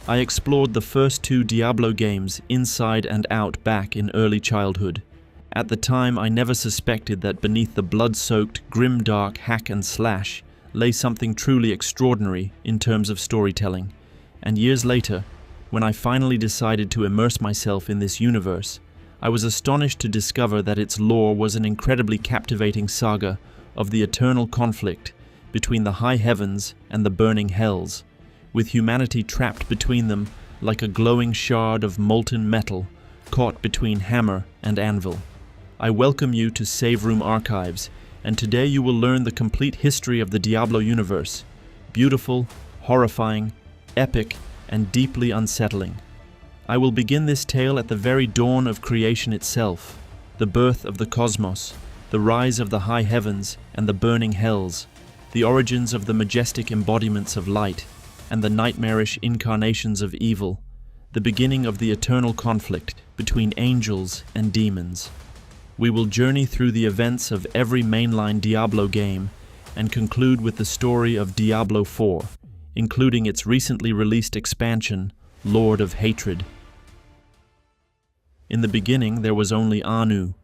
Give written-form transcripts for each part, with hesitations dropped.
I explored the first two Diablo games inside and out back in early childhood. At the time, I never suspected that beneath the blood-soaked, grimdark hack and slash lay something truly extraordinary in terms of storytelling. And years later, when I finally decided to immerse myself in this universe, I was astonished to discover that its lore was an incredibly captivating saga of the eternal conflict between the high heavens and the burning hells, with humanity trapped between them like a glowing shard of molten metal caught between hammer and anvil. I welcome you to Save Room Archives, and today you will learn the complete history of the Diablo universe. Beautiful, horrifying, epic, and deeply unsettling. I will begin this tale at the very dawn of creation itself, the birth of the cosmos, the rise of the high heavens and the burning hells, the origins of the majestic embodiments of light, and the nightmarish incarnations of evil, the beginning of the eternal conflict between angels and demons. We will journey through the events of every mainline Diablo game and conclude with the story of Diablo 4, including its recently released expansion, Lord of Hatred. In the beginning, there was only Anu,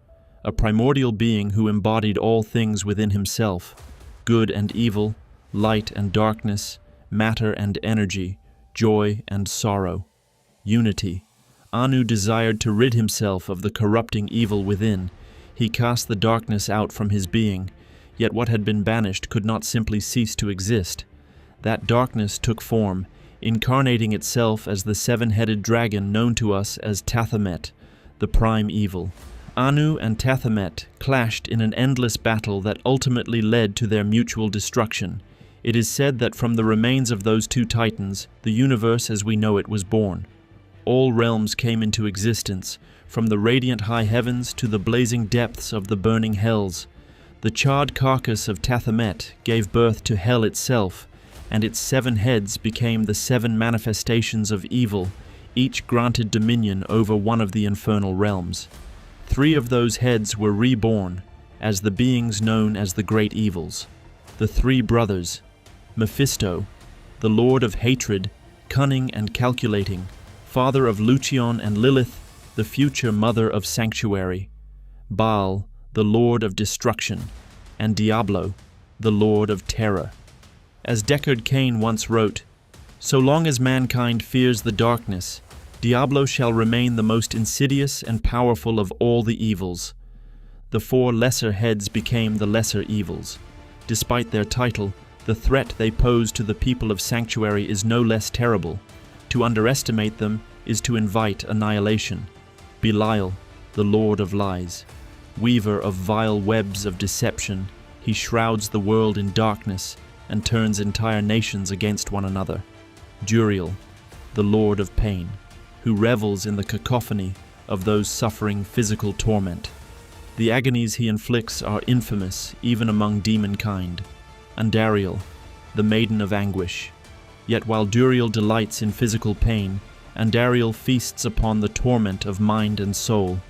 a primordial being who embodied all things within himself, good and evil, light and darkness, matter and energy, joy and sorrow. Unity. Anu desired to rid himself of the corrupting evil within. He cast the darkness out from his being, yet what had been banished could not simply cease to exist. That darkness took form, incarnating itself as the seven-headed dragon known to us as Tathamet, the prime evil. Anu and Tathamet clashed in an endless battle that ultimately led to their mutual destruction. It is said that from the remains of those two titans, the universe as we know it was born. All realms came into existence, from the radiant high heavens to the blazing depths of the burning hells. The charred carcass of Tathamet gave birth to hell itself, and its 7 heads became the 7 manifestations of evil, each granted dominion over one of the infernal realms. 3 of those heads were reborn as the beings known as the Great Evils. The 3 brothers, Mephisto, the Lord of Hatred, cunning and calculating, father of Lucion and Lilith, the future mother of Sanctuary, Baal, the Lord of Destruction, and Diablo, the Lord of Terror. As Deckard Cain once wrote, "So long as mankind fears the darkness, Diablo shall remain the most insidious and powerful of all the evils." The 4 lesser heads became the lesser evils. Despite their title, the threat they pose to the people of Sanctuary is no less terrible. To underestimate them is to invite annihilation. Belial, the Lord of Lies, weaver of vile webs of deception, he shrouds the world in darkness and turns entire nations against one another. Duriel, the Lord of Pain, who revels in the cacophony of those suffering physical torment. The agonies he inflicts are infamous even among demonkind. Andariel, the Maiden of Anguish. Yet while Duriel delights in physical pain, Andariel feasts upon the torment of mind and soul.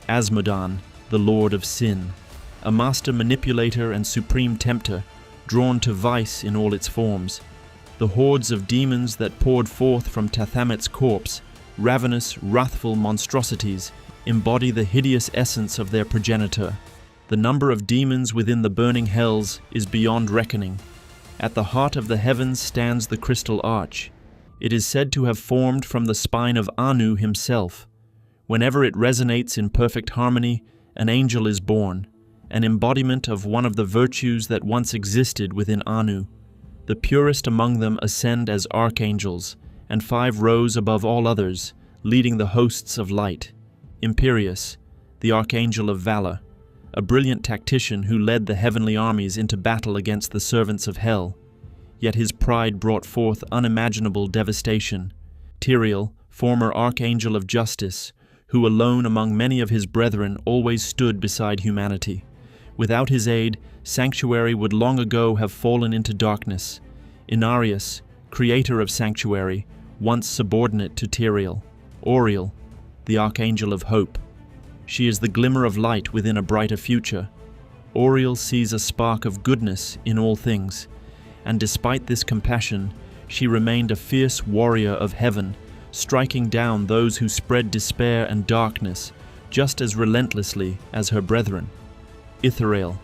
Asmodan, the Lord of Sin, a master manipulator and supreme tempter, drawn to vice in all its forms. The hordes of demons that poured forth from Tathamet's corpse, ravenous, wrathful monstrosities, embody the hideous essence of their progenitor. The number of demons within the burning hells is beyond reckoning. At the heart of the heavens stands the Crystal Arch. It is said to have formed from the spine of Anu himself. Whenever it resonates in perfect harmony, an angel is born, an embodiment of one of the virtues that once existed within Anu. The purest among them ascend as archangels, and 5 rose above all others, leading the hosts of light. Imperius, the Archangel of Valor, a brilliant tactician who led the heavenly armies into battle against the servants of hell. Yet his pride brought forth unimaginable devastation. Tyrael, former Archangel of Justice, who alone among many of his brethren always stood beside humanity. Without his aid, Sanctuary would long ago have fallen into darkness. Inarius, creator of Sanctuary, once subordinate to Tyrael. Auriel, the Archangel of Hope. She is the glimmer of light within a brighter future. Auriel sees a spark of goodness in all things, and despite this compassion, she remained a fierce warrior of heaven, striking down those who spread despair and darkness just as relentlessly as her brethren. Ithariel,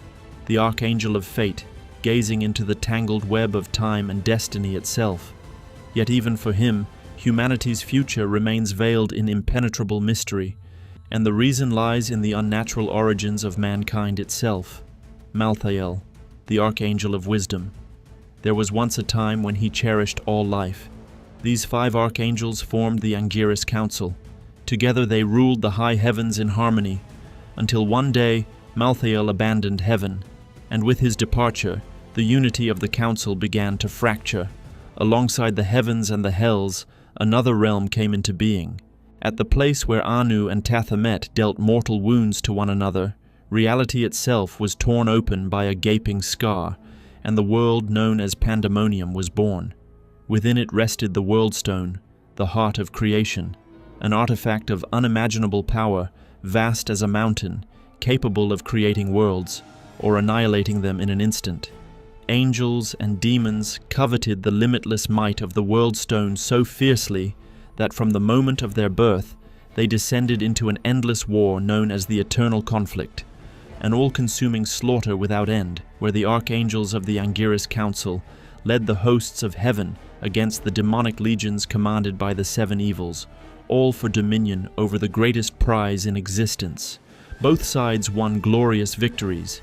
the archangel of fate, gazing into the tangled web of time and destiny itself. Yet even for him, humanity's future remains veiled in impenetrable mystery, and the reason lies in the unnatural origins of mankind itself. Malthael, the archangel of wisdom. There was once a time when he cherished all life. These 5 archangels formed the Angiris Council. Together they ruled the high heavens in harmony, until one day Malthael abandoned heaven, and with his departure, the unity of the council began to fracture. Alongside the heavens and the hells, another realm came into being. At the place where Anu and Tathamet dealt mortal wounds to one another, reality itself was torn open by a gaping scar, and the world known as Pandemonium was born. Within it rested the World Stone, the heart of creation, an artifact of unimaginable power, vast as a mountain, capable of creating worlds, or annihilating them in an instant. Angels and demons coveted the limitless might of the World Stone so fiercely that from the moment of their birth, they descended into an endless war known as the Eternal Conflict, an all-consuming slaughter without end, where the archangels of the Angiris Council led the hosts of heaven against the demonic legions commanded by the 7 evils, all for dominion over the greatest prize in existence. Both sides won glorious victories.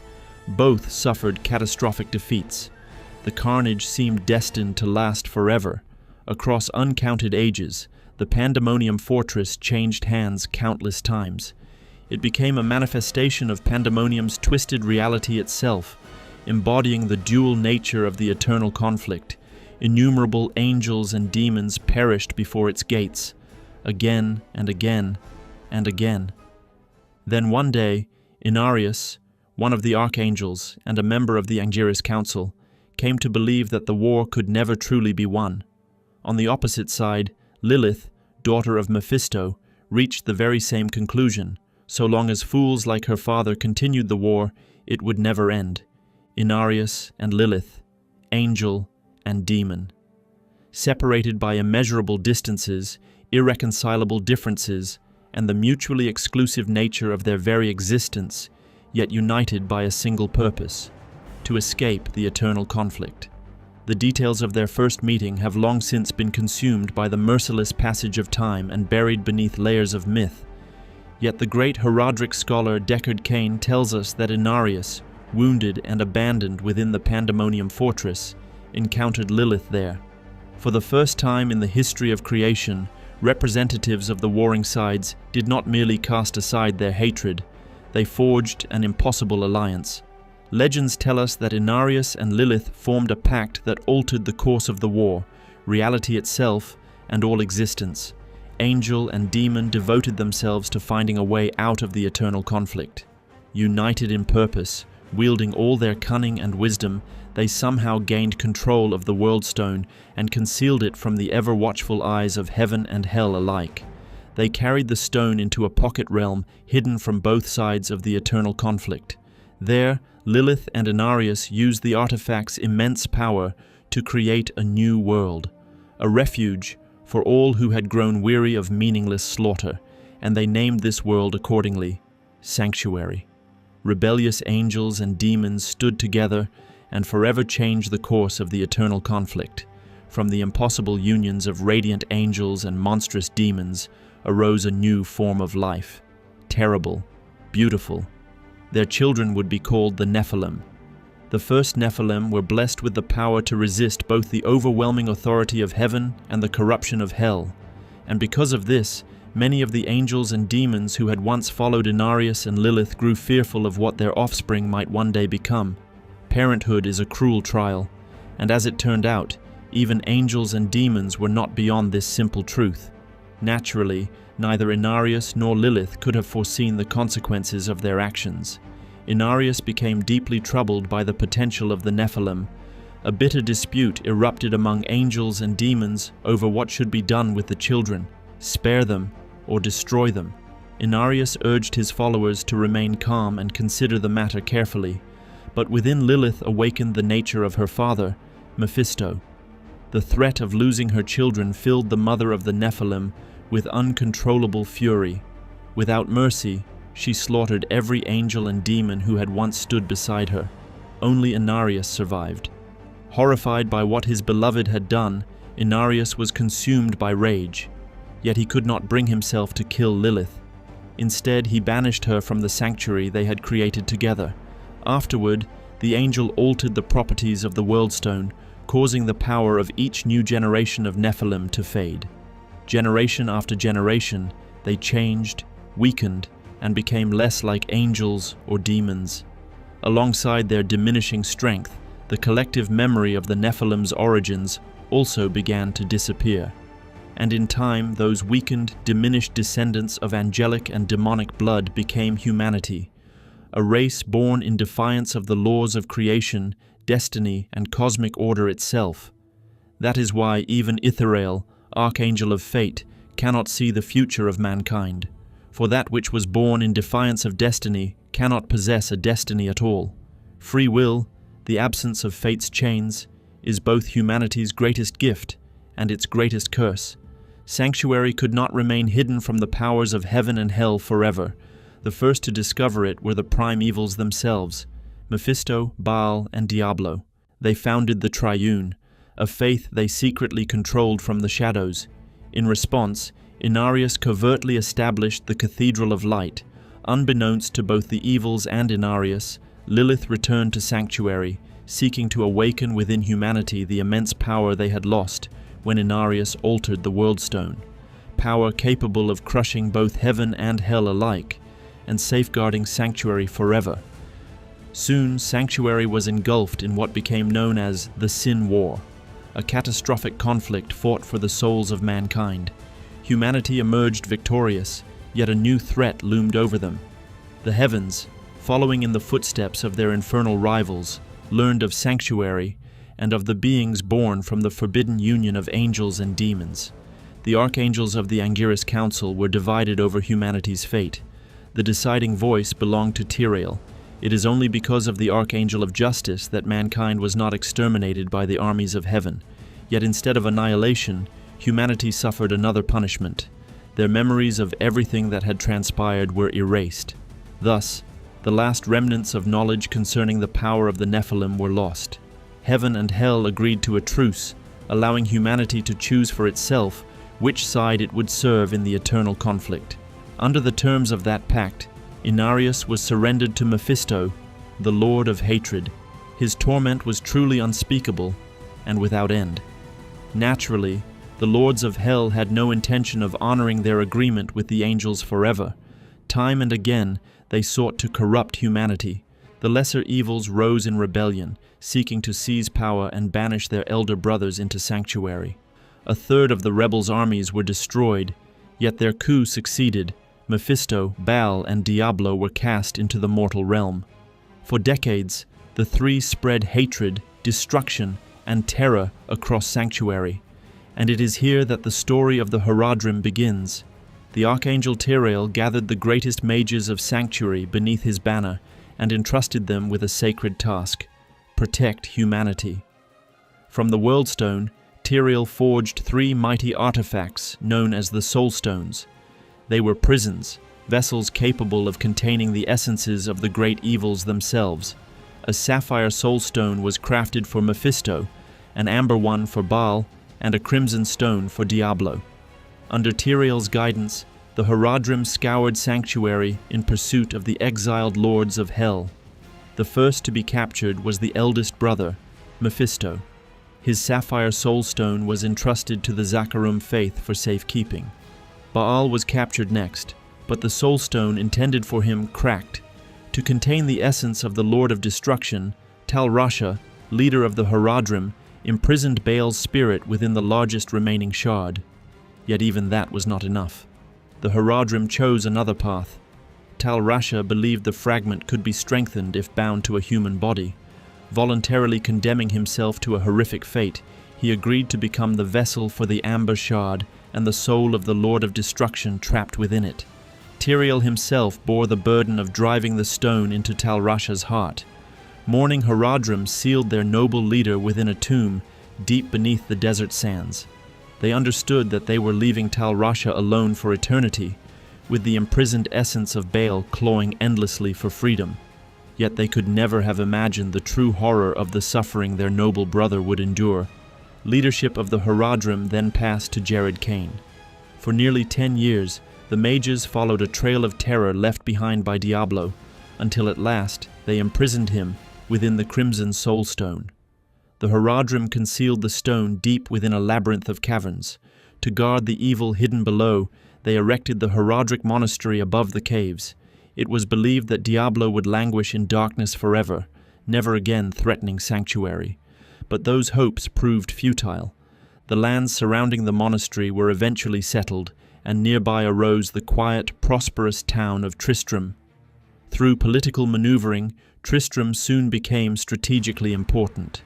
Both suffered catastrophic defeats. The carnage seemed destined to last forever. Across uncounted ages, the Pandemonium fortress changed hands countless times. It became a manifestation of Pandemonium's twisted reality itself, embodying the dual nature of the eternal conflict. Innumerable angels and demons perished before its gates, again and again and again. Then one day, Inarius, one of the archangels and a member of the Angiris Council, came to believe that the war could never truly be won. On the opposite side, Lilith, daughter of Mephisto, reached the very same conclusion. So long as fools like her father continued the war, it would never end. Inarius and Lilith, angel and demon. Separated by immeasurable distances, irreconcilable differences, and the mutually exclusive nature of their very existence, yet united by a single purpose: to escape the eternal conflict. The details of their first meeting have long since been consumed by the merciless passage of time and buried beneath layers of myth. Yet the great heraldric scholar Deckard Cain tells us that Inarius, wounded and abandoned within the Pandemonium fortress, encountered Lilith there. For the first time in the history of creation, representatives of the warring sides did not merely cast aside their hatred, they forged an impossible alliance. Legends tell us that Inarius and Lilith formed a pact that altered the course of the war, reality itself, and all existence. Angel and demon devoted themselves to finding a way out of the eternal conflict. United in purpose, wielding all their cunning and wisdom, they somehow gained control of the World Stone and concealed it from the ever-watchful eyes of heaven and hell alike. They carried the stone into a pocket realm hidden from both sides of the eternal conflict. There, Lilith and Inarius used the artifact's immense power to create a new world, a refuge for all who had grown weary of meaningless slaughter, and they named this world accordingly, Sanctuary. Rebellious angels and demons stood together and forever changed the course of the eternal conflict. From the impossible unions of radiant angels and monstrous demons arose a new form of life, terrible, beautiful. Their children would be called the Nephilim. The first Nephilim were blessed with the power to resist both the overwhelming authority of heaven and the corruption of hell, and because of this, many of the angels and demons who had once followed Inarius and Lilith grew fearful of what their offspring might one day become. Parenthood is a cruel trial, and as it turned out, even angels and demons were not beyond this simple truth. Naturally, neither Inarius nor Lilith could have foreseen the consequences of their actions. Inarius became deeply troubled by the potential of the Nephilim. A bitter dispute erupted among angels and demons over what should be done with the children, spare them or destroy them. Inarius urged his followers to remain calm and consider the matter carefully, but within Lilith awakened the nature of her father, Mephisto. The threat of losing her children filled the mother of the Nephilim with uncontrollable fury. Without mercy, she slaughtered every angel and demon who had once stood beside her. Only Inarius survived. Horrified by what his beloved had done, Inarius was consumed by rage. Yet he could not bring himself to kill Lilith. Instead, he banished her from the sanctuary they had created together. Afterward, the angel altered the properties of the Worldstone, causing the power of each new generation of Nephilim to fade. Generation after generation, they changed, weakened, and became less like angels or demons. Alongside their diminishing strength, the collective memory of the Nephilim's origins also began to disappear. And in time, those weakened, diminished descendants of angelic and demonic blood became humanity, a race born in defiance of the laws of creation, destiny, and cosmic order itself. That is why even Itharael, archangel of fate, cannot see the future of mankind, for that which was born in defiance of destiny cannot possess a destiny at all. Free will, the absence of fate's chains, is both humanity's greatest gift and its greatest curse. Sanctuary could not remain hidden from the powers of heaven and hell forever. The first to discover it were the primevals themselves, Mephisto, Baal, and Diablo. They founded the Triune, a faith they secretly controlled from the shadows. In response, Inarius covertly established the Cathedral of Light. Unbeknownst to both the evils and Inarius, Lilith returned to Sanctuary, seeking to awaken within humanity the immense power they had lost when Inarius altered the Worldstone, power capable of crushing both heaven and hell alike, and safeguarding Sanctuary forever. Soon, Sanctuary was engulfed in what became known as the Sin War, a catastrophic conflict fought for the souls of mankind. Humanity emerged victorious, yet a new threat loomed over them. The heavens, following in the footsteps of their infernal rivals, learned of Sanctuary and of the beings born from the forbidden union of angels and demons. The archangels of the Anguirus Council were divided over humanity's fate. The deciding voice belonged to Tyrael. It is only because of the Archangel of Justice that mankind was not exterminated by the armies of heaven. Yet instead of annihilation, humanity suffered another punishment. Their memories of everything that had transpired were erased. Thus, the last remnants of knowledge concerning the power of the Nephilim were lost. Heaven and hell agreed to a truce, allowing humanity to choose for itself which side it would serve in the eternal conflict. Under the terms of that pact, Inarius was surrendered to Mephisto, the Lord of Hatred. His torment was truly unspeakable and without end. Naturally, the lords of hell had no intention of honoring their agreement with the angels forever. Time and again, they sought to corrupt humanity. The lesser evils rose in rebellion, seeking to seize power and banish their elder brothers into Sanctuary. A third of the rebels' armies were destroyed, yet their coup succeeded. Mephisto, Baal, and Diablo were cast into the mortal realm. For decades, the three spread hatred, destruction, and terror across Sanctuary, and it is here that the story of the Haradrim begins. The Archangel Tyrael gathered the greatest mages of Sanctuary beneath his banner and entrusted them with a sacred task: protect humanity. From the Worldstone, Tyrael forged 3 mighty artifacts known as the Soul Stones. They were prisons, vessels capable of containing the essences of the great evils themselves. A sapphire soul stone was crafted for Mephisto, an amber one for Baal, and a crimson stone for Diablo. Under Tyrael's guidance, the Haradrim scoured Sanctuary in pursuit of the exiled lords of hell. The first to be captured was the eldest brother, Mephisto. His sapphire soul stone was entrusted to the Zakarum faith for safekeeping. Baal was captured next, but the soul stone intended for him cracked. To contain the essence of the Lord of Destruction, Tal Rasha, leader of the Haradrim, imprisoned Baal's spirit within the largest remaining shard. Yet even that was not enough. The Haradrim chose another path. Tal Rasha believed the fragment could be strengthened if bound to a human body. Voluntarily condemning himself to a horrific fate, he agreed to become the vessel for the amber shard and the soul of the Lord of Destruction trapped within it. Tyrael himself bore the burden of driving the stone into Tal Rasha's heart. Mourning Haradrim sealed their noble leader within a tomb, deep beneath the desert sands. They understood that they were leaving Tal Rasha alone for eternity, with the imprisoned essence of Baal clawing endlessly for freedom. Yet they could never have imagined the true horror of the suffering their noble brother would endure. Leadership of the Haradrim then passed to Jared Cain. For nearly 10 years, the mages followed a trail of terror left behind by Diablo, until at last they imprisoned him within the Crimson Soul Stone. The Haradrim concealed the stone deep within a labyrinth of caverns. To guard the evil hidden below, they erected the Haradric monastery above the caves. It was believed that Diablo would languish in darkness forever, never again threatening sanctuary. But those hopes proved futile. The lands surrounding the monastery were eventually settled, and nearby arose the quiet, prosperous town of Tristram. Through political maneuvering, Tristram soon became strategically important.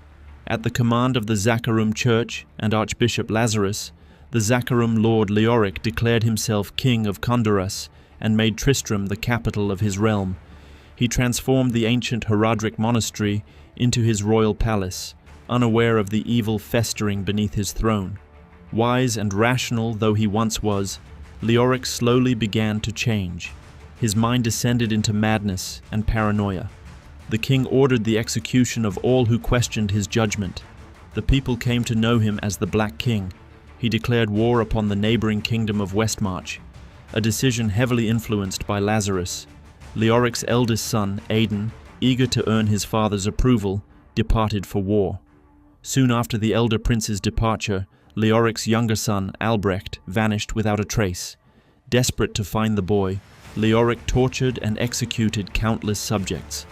At the command of the Zakharum Church and Archbishop Lazarus, the Zakharum Lord Leoric declared himself king of Condoras and made Tristram the capital of his realm. He transformed the ancient Haradric monastery into his royal palace, unaware of the evil festering beneath his throne. Wise and rational though he once was, Leoric slowly began to change. His mind descended into madness and paranoia. The king ordered the execution of all who questioned his judgment. The people came to know him as the Black King. He declared war upon the neighboring kingdom of Westmarch, a decision heavily influenced by Lazarus. Leoric's eldest son, Aidan, eager to earn his father's approval, departed for war. Soon after the elder prince's departure, Leoric's younger son, Albrecht, vanished without a trace. Desperate to find the boy, Leoric tortured and executed countless subjects.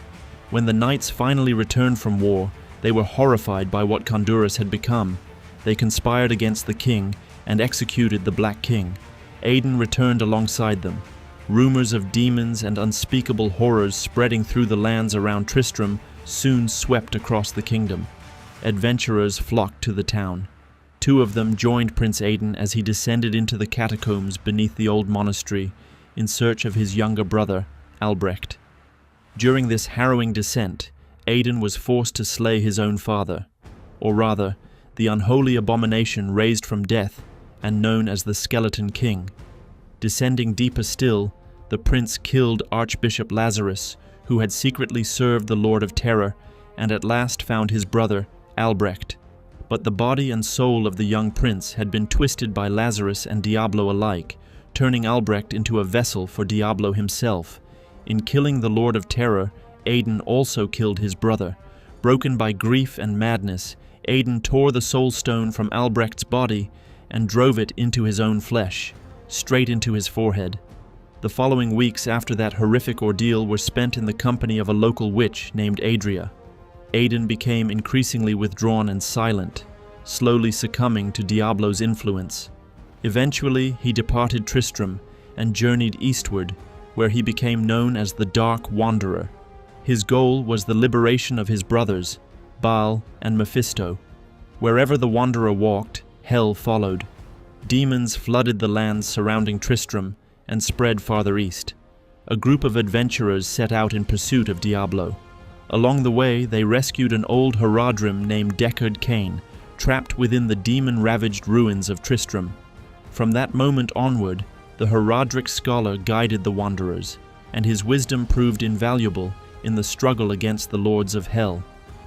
When the knights finally returned from war, they were horrified by what Condoras had become. They conspired against the king and executed the Black King. Aidan returned alongside them. Rumors of demons and unspeakable horrors spreading through the lands around Tristram soon swept across the kingdom. Adventurers flocked to the town. 2 of them joined Prince Aidan as he descended into the catacombs beneath the old monastery in search of his younger brother, Albrecht. During this harrowing descent, Aidan was forced to slay his own father, or rather, the unholy abomination raised from death and known as the Skeleton King. Descending deeper still, the prince killed Archbishop Lazarus, who had secretly served the Lord of Terror, and at last found his brother, Albrecht. But the body and soul of the young prince had been twisted by Lazarus and Diablo alike, turning Albrecht into a vessel for Diablo himself. In killing the Lord of Terror, Aidan also killed his brother. Broken by grief and madness, Aidan tore the soul stone from Albrecht's body and drove it into his own flesh, straight into his forehead. The following weeks after that horrific ordeal were spent in the company of a local witch named Adria. Aidan became increasingly withdrawn and silent, slowly succumbing to Diablo's influence. Eventually, he departed Tristram and journeyed eastward, where he became known as the Dark Wanderer. His goal was the liberation of his brothers, Baal and Mephisto. Wherever the Wanderer walked, hell followed. Demons flooded the lands surrounding Tristram and spread farther east. A group of adventurers set out in pursuit of Diablo. Along the way, they rescued an old Haradrim named Deckard Cain, trapped within the demon-ravaged ruins of Tristram. From that moment onward, the Haradric scholar guided the wanderers, and his wisdom proved invaluable in the struggle against the lords of hell.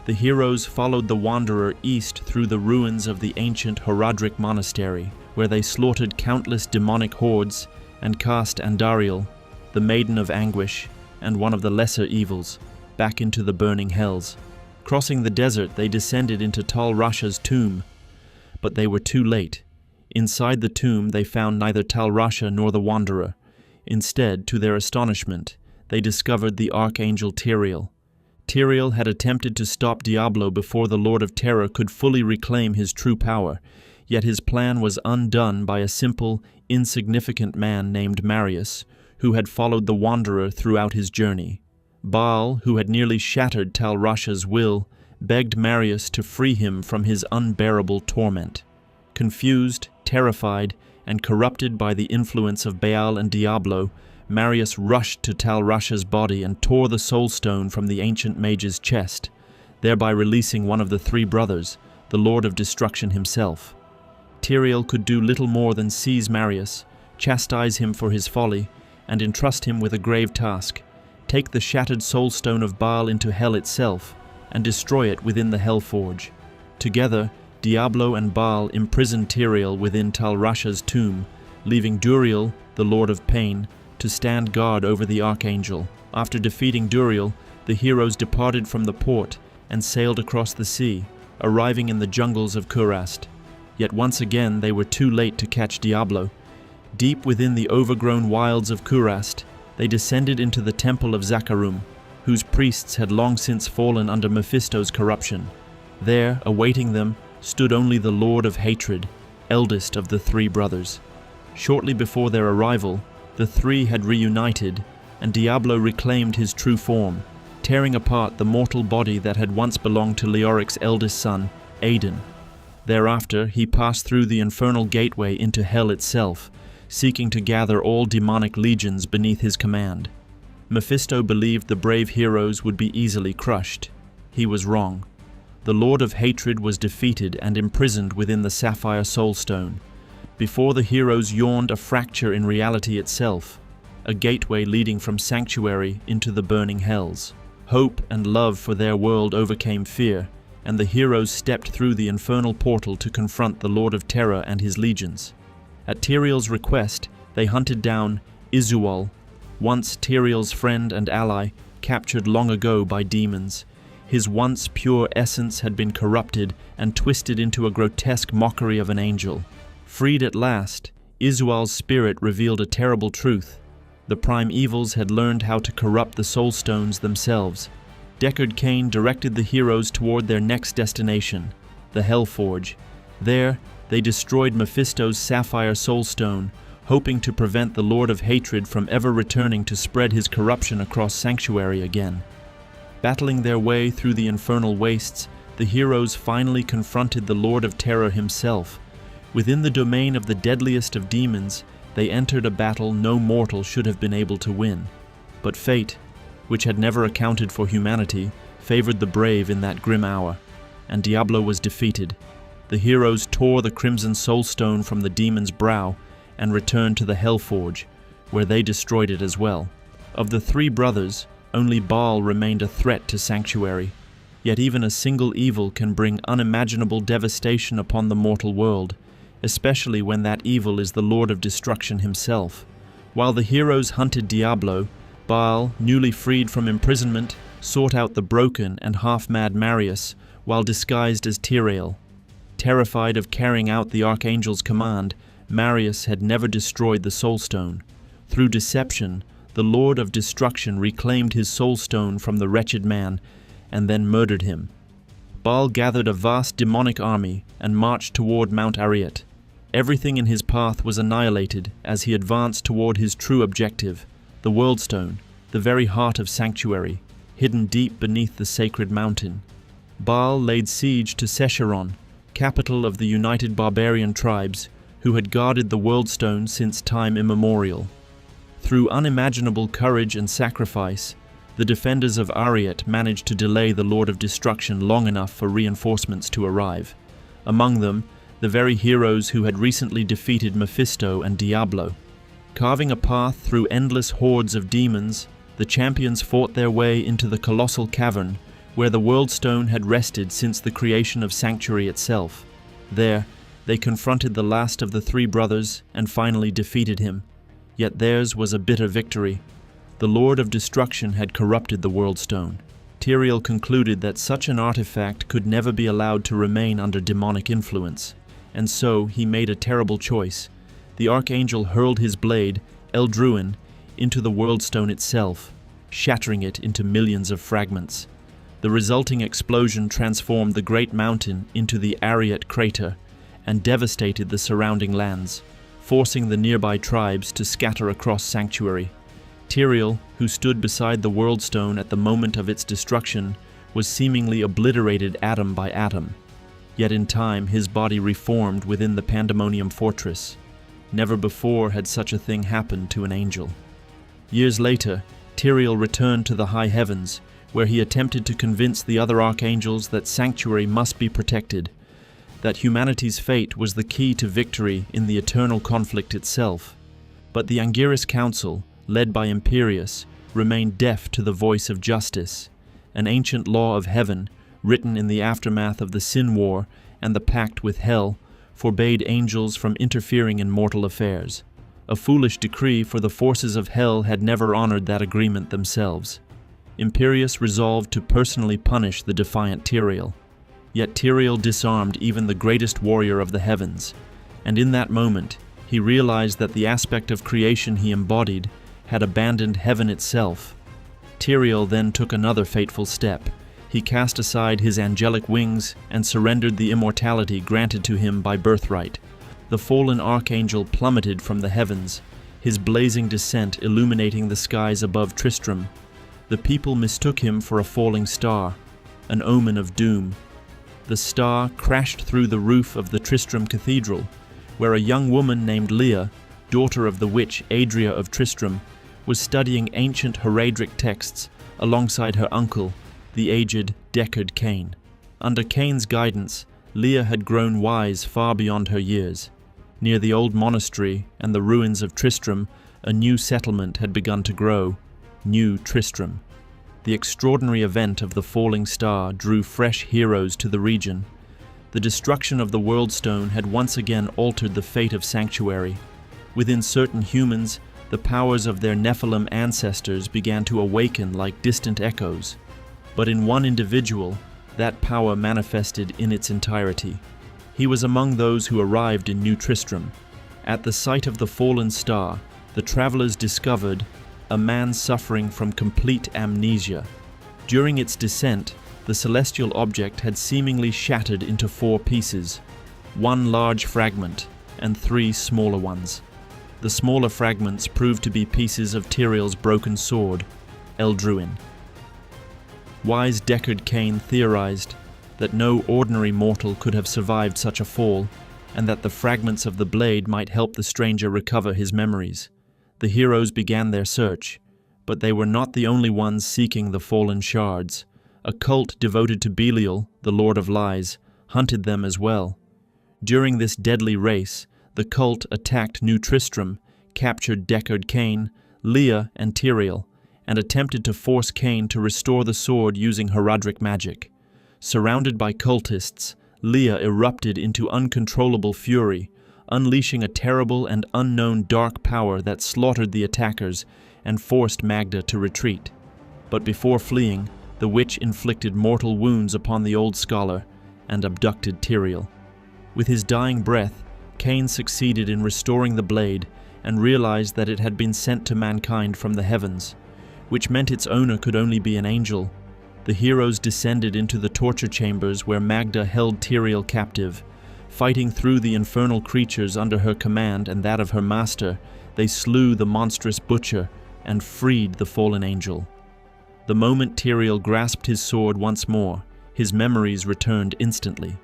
The heroes followed the wanderer east through the ruins of the ancient Haradric monastery, where they slaughtered countless demonic hordes and cast Andariel, the Maiden of Anguish, and one of the lesser evils, back into the burning hells. Crossing the desert, they descended into Tal Rasha's tomb, but they were too late. Inside the tomb, they found neither Tal Rasha nor the Wanderer. Instead, to their astonishment, they discovered the Archangel Tyrael. Tyrael had attempted to stop Diablo before the Lord of Terror could fully reclaim his true power, yet his plan was undone by a simple, insignificant man named Marius, who had followed the Wanderer throughout his journey. Baal, who had nearly shattered Tal Rasha's will, begged Marius to free him from his unbearable torment. Confused, terrified, and corrupted by the influence of Baal and Diablo, Marius rushed to Tal Rasha's body and tore the soul stone from the ancient mage's chest, thereby releasing one of the 3 brothers, the Lord of Destruction himself. Tyrael could do little more than seize Marius, chastise him for his folly, and entrust him with a grave task: take the shattered soul stone of Baal into hell itself, and destroy it within the Hellforge. Together, Diablo and Baal imprisoned Tyrael within Tal Rasha's tomb, leaving Duriel, the Lord of Pain, to stand guard over the Archangel. After defeating Duriel, the heroes departed from the port and sailed across the sea, arriving in the jungles of Kurast. Yet once again they were too late to catch Diablo. Deep within the overgrown wilds of Kurast, they descended into the temple of Zakharum, whose priests had long since fallen under Mephisto's corruption. There, awaiting them, stood only the Lord of Hatred, eldest of the three brothers. Shortly before their arrival, the three had reunited, and Diablo reclaimed his true form, tearing apart the mortal body that had once belonged to Leoric's eldest son, Aiden. Thereafter, he passed through the infernal gateway into hell itself, seeking to gather all demonic legions beneath his command. Mephisto believed the brave heroes would be easily crushed. He was wrong. The Lord of Hatred was defeated and imprisoned within the Sapphire Soulstone. Before the heroes yawned a fracture in reality itself, a gateway leading from Sanctuary into the burning hells. Hope and love for their world overcame fear, and the heroes stepped through the infernal portal to confront the Lord of Terror and his legions. At Tyrael's request, they hunted down Izual, once Tyrael's friend and ally, captured long ago by demons. His once pure essence had been corrupted and twisted into a grotesque mockery of an angel. Freed at last, Izual's spirit revealed a terrible truth. The prime evils had learned how to corrupt the soul stones themselves. Deckard Cain directed the heroes toward their next destination, the Hellforge. There, they destroyed Mephisto's Sapphire Soulstone, hoping to prevent the Lord of Hatred from ever returning to spread his corruption across Sanctuary again. Battling their way through the infernal wastes, the heroes finally confronted the Lord of Terror himself. Within the domain of the deadliest of demons, they entered a battle no mortal should have been able to win. But fate, which had never accounted for humanity, favored the brave in that grim hour, and Diablo was defeated. The heroes tore the Crimson Soulstone from the demon's brow and returned to the Hellforge, where they destroyed it as well. Of the three brothers, only Baal remained a threat to Sanctuary. Yet even a single evil can bring unimaginable devastation upon the mortal world, especially when that evil is the Lord of Destruction himself. While the heroes hunted Diablo, Baal, newly freed from imprisonment, sought out the broken and half-mad Marius while disguised as Tyrael. Terrified of carrying out the Archangel's command, Marius had never destroyed the Soulstone. Through deception, the Lord of Destruction reclaimed his Soulstone from the wretched man and then murdered him. Baal gathered a vast demonic army and marched toward Mount Ariat. Everything in his path was annihilated as he advanced toward his true objective, the Worldstone, the very heart of Sanctuary, hidden deep beneath the sacred mountain. Baal laid siege to Secheron, capital of the united barbarian tribes, who had guarded the Worldstone since time immemorial. Through unimaginable courage and sacrifice, the defenders of Ariat managed to delay the Lord of Destruction long enough for reinforcements to arrive. Among them, the very heroes who had recently defeated Mephisto and Diablo. Carving a path through endless hordes of demons, the champions fought their way into the colossal cavern where the Worldstone had rested since the creation of Sanctuary itself. There, they confronted the last of the three brothers and finally defeated him. Yet theirs was a bitter victory. The Lord of Destruction had corrupted the Worldstone. Tyrael concluded that such an artifact could never be allowed to remain under demonic influence, and so he made a terrible choice. The Archangel hurled his blade, Eldruin, into the Worldstone itself, shattering it into millions of fragments. The resulting explosion transformed the great mountain into the Ariat crater and devastated the surrounding lands, forcing the nearby tribes to scatter across Sanctuary. Tyrael, who stood beside the Worldstone at the moment of its destruction, was seemingly obliterated atom by atom. Yet in time his body reformed within the Pandemonium Fortress. Never before had such a thing happened to an angel. Years later, Tyrael returned to the high heavens, where he attempted to convince the other archangels that Sanctuary must be protected. that humanity's fate was the key to victory in the eternal conflict itself. But the Anguirus Council, led by Imperius, remained deaf to the voice of justice. An ancient law of heaven, written in the aftermath of the Sin War and the pact with Hell, forbade angels from interfering in mortal affairs. A foolish decree, for the forces of Hell had never honored that agreement themselves. Imperius resolved to personally punish the defiant Tyrael. Yet Tyrael disarmed even the greatest warrior of the heavens, and in that moment he realized that the aspect of creation he embodied had abandoned heaven itself. Tyrael then took another fateful step. He cast aside his angelic wings and surrendered the immortality granted to him by birthright. The fallen archangel plummeted from the heavens, his blazing descent illuminating the skies above Tristram. The people mistook him for a falling star, an omen of doom. The star crashed through the roof of the Tristram Cathedral, where a young woman named Leah, daughter of the witch Adria of Tristram, was studying ancient heraldic texts alongside her uncle, the aged Deckard Cain. Under Cain's guidance, Leah had grown wise far beyond her years. Near the old monastery and the ruins of Tristram, a new settlement had begun to grow, New Tristram. The extraordinary event of the falling star drew fresh heroes to the region. The destruction of the World Stone had once again altered the fate of Sanctuary. Within certain humans, the powers of their Nephilim ancestors began to awaken like distant echoes. But in one individual, that power manifested in its entirety. He was among those who arrived in New Tristram. At the sight of the fallen star, the travelers discovered a man suffering from complete amnesia. During its descent, the celestial object had seemingly shattered into 4 pieces, 1 large fragment and 3 smaller ones. The smaller fragments proved to be pieces of Tyrael's broken sword, Eldruin. Wise Deckard Cain theorized that no ordinary mortal could have survived such a fall, and that the fragments of the blade might help the stranger recover his memories. The heroes began their search, but they were not the only ones seeking the fallen shards. A cult devoted to Belial, the Lord of Lies, hunted them as well. During this deadly race, the cult attacked New Tristram, captured Deckard Cain, Leah, and Tyrael, and attempted to force Cain to restore the sword using heraldic magic. Surrounded by cultists, Leah erupted into uncontrollable fury, unleashing a terrible and unknown dark power that slaughtered the attackers and forced Magda to retreat. But before fleeing, the witch inflicted mortal wounds upon the old scholar and abducted Tyrael. With his dying breath, Cain succeeded in restoring the blade and realized that it had been sent to mankind from the heavens, which meant its owner could only be an angel. The heroes descended into the torture chambers where Magda held Tyrael captive. Fighting through the infernal creatures under her command and that of her master, they slew the monstrous butcher and freed the fallen angel. The moment Tyrael grasped his sword once more, his memories returned instantly.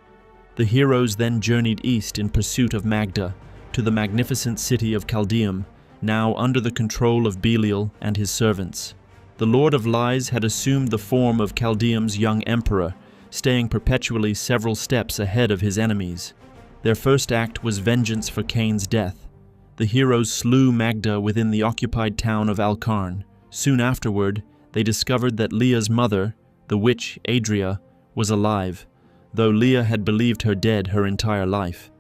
The heroes then journeyed east in pursuit of Magda, to the magnificent city of Chaldeum, now under the control of Belial and his servants. The Lord of Lies had assumed the form of Chaldeum's young emperor, staying perpetually several steps ahead of his enemies. Their first act was vengeance for Cain's death. The heroes slew Magda within the occupied town of Alcarn. Soon afterward, they discovered that Leah's mother, the witch Adria, was alive, though Leah had believed her dead her entire life.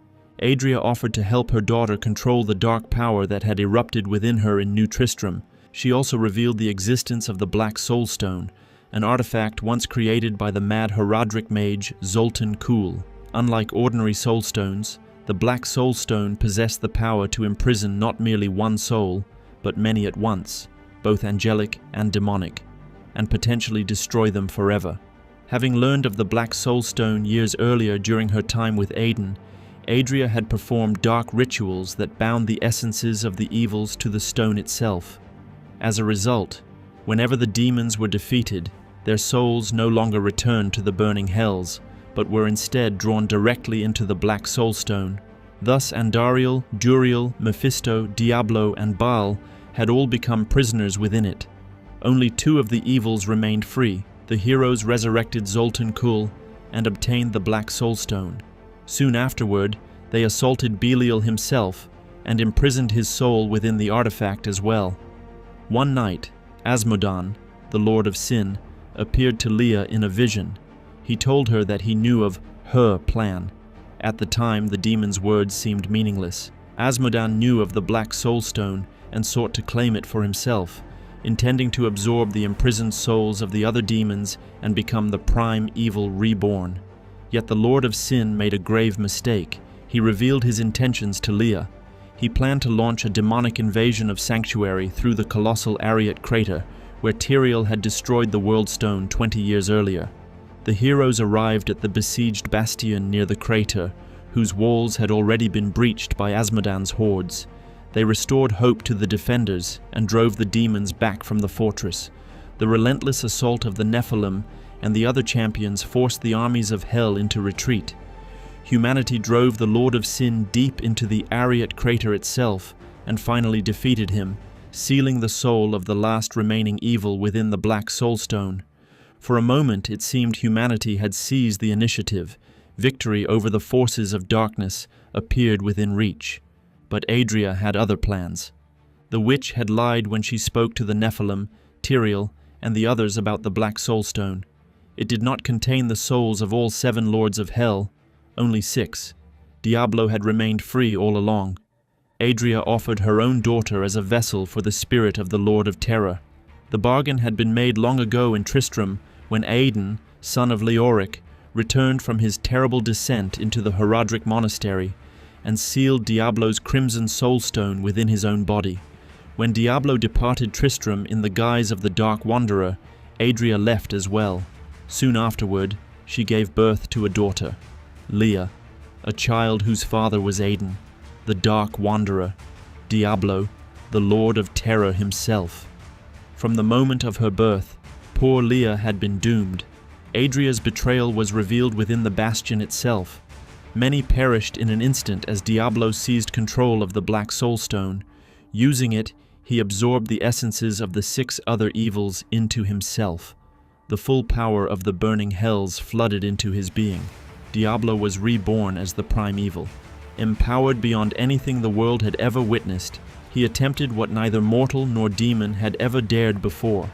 Adria offered to help her daughter control the dark power that had erupted within her in New Tristram. She also revealed the existence of the Black Soul Stone, an artifact once created by the mad heraldic mage Zoltan Kuhl. Unlike ordinary soul stones, the Black Soul Stone possessed the power to imprison not merely one soul, but many at once, both angelic and demonic, and potentially destroy them forever. Having learned of the Black Soul Stone years earlier during her time with Aiden, Adria had performed dark rituals that bound the essences of the evils to the stone itself. As a result, whenever the demons were defeated, their souls no longer returned to the burning hells, but were instead drawn directly into the Black Soul Stone. Thus Andariel, Duriel, Mephisto, Diablo, and Baal had all become prisoners within it. Only 2 of the evils remained free. The heroes resurrected Zoltan Kuhl and obtained the Black Soul Stone. Soon afterward, they assaulted Belial himself and imprisoned his soul within the artifact as well. One night, Asmodan, the Lord of Sin, appeared to Leah in a vision. He told her that he knew of her plan. At the time, the demon's words seemed meaningless. Asmodan knew of the Black Soul Stone and sought to claim it for himself, intending to absorb the imprisoned souls of the other demons and become the prime evil reborn. Yet the Lord of Sin made a grave mistake. He revealed his intentions to Leah. He planned to launch a demonic invasion of Sanctuary through the colossal Ariat crater, where Tyrael had destroyed the World Stone 20 years earlier. The heroes arrived at the besieged bastion near the crater, whose walls had already been breached by Asmodan's hordes. They restored hope to the defenders and drove the demons back from the fortress. The relentless assault of the Nephilim and the other champions forced the armies of hell into retreat. Humanity drove the Lord of Sin deep into the Ariat crater itself and finally defeated him, sealing the soul of the last remaining evil within the Black Soul Stone. For a moment it seemed humanity had seized the initiative. Victory over the forces of darkness appeared within reach. But Adria had other plans. The witch had lied when she spoke to the Nephilim, Tyrael, and the others about the Black Soul Stone. It did not contain the souls of all 7 lords of hell, only 6. Diablo had remained free all along. Adria offered her own daughter as a vessel for the spirit of the Lord of Terror. The bargain had been made long ago in Tristram, when Aidan, son of Leoric, returned from his terrible descent into the Herodric monastery and sealed Diablo's crimson soul stone within his own body. When Diablo departed Tristram in the guise of the Dark Wanderer, Adria left as well. Soon afterward, she gave birth to a daughter, Leah, a child whose father was Aidan, the Dark Wanderer, Diablo, the Lord of Terror himself. From the moment of her birth, poor Leah had been doomed. Adria's betrayal was revealed within the bastion itself. Many perished in an instant as Diablo seized control of the Black Soul Stone. Using it, he absorbed the essences of the 6 other evils into himself. The full power of the burning hells flooded into his being. Diablo was reborn as the prime evil. Empowered beyond anything the world had ever witnessed, he attempted what neither mortal nor demon had ever dared before.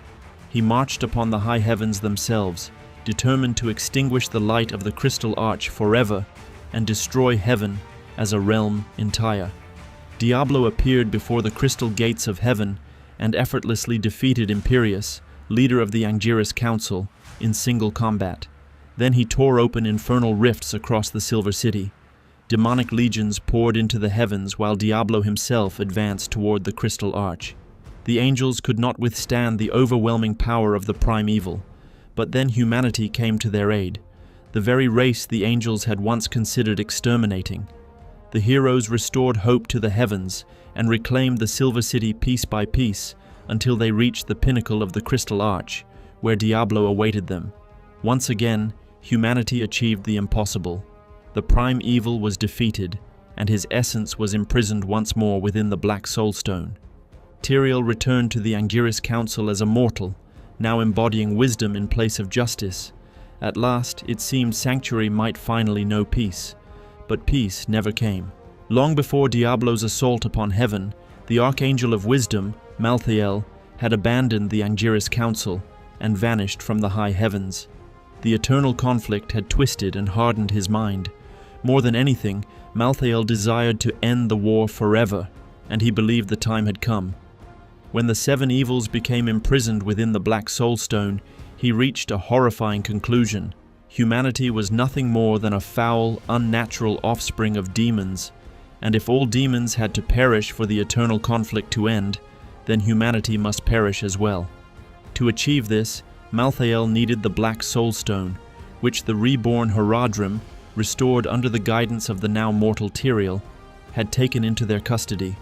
He marched upon the high heavens themselves, determined to extinguish the light of the crystal arch forever and destroy heaven as a realm entire. Diablo appeared before the crystal gates of heaven and effortlessly defeated Imperius, leader of the Angiris Council, in single combat. Then he tore open infernal rifts across the Silver City. Demonic legions poured into the heavens while Diablo himself advanced toward the crystal arch. The angels could not withstand the overwhelming power of the prime evil, but then humanity came to their aid, the very race the angels had once considered exterminating. The heroes restored hope to the heavens and reclaimed the Silver City piece by piece until they reached the pinnacle of the crystal arch, where Diablo awaited them. Once again, humanity achieved the impossible. The prime evil was defeated, and his essence was imprisoned once more within the Black Soul Stone. Tyrael returned to the Angiris Council as a mortal, now embodying wisdom in place of justice. At last, it seemed Sanctuary might finally know peace, but peace never came. Long before Diablo's assault upon heaven, the Archangel of Wisdom, Malthael, had abandoned the Angiris Council and vanished from the high heavens. The eternal conflict had twisted and hardened his mind. More than anything, Malthael desired to end the war forever, and he believed the time had come. When the 7 evils became imprisoned within the Black Soul Stone, he reached a horrifying conclusion. Humanity was nothing more than a foul, unnatural offspring of demons, and if all demons had to perish for the eternal conflict to end, then humanity must perish as well. To achieve this, Malthael needed the Black Soul Stone, which the reborn Herodrim, restored under the guidance of the now mortal Tyrael, had taken into their custody.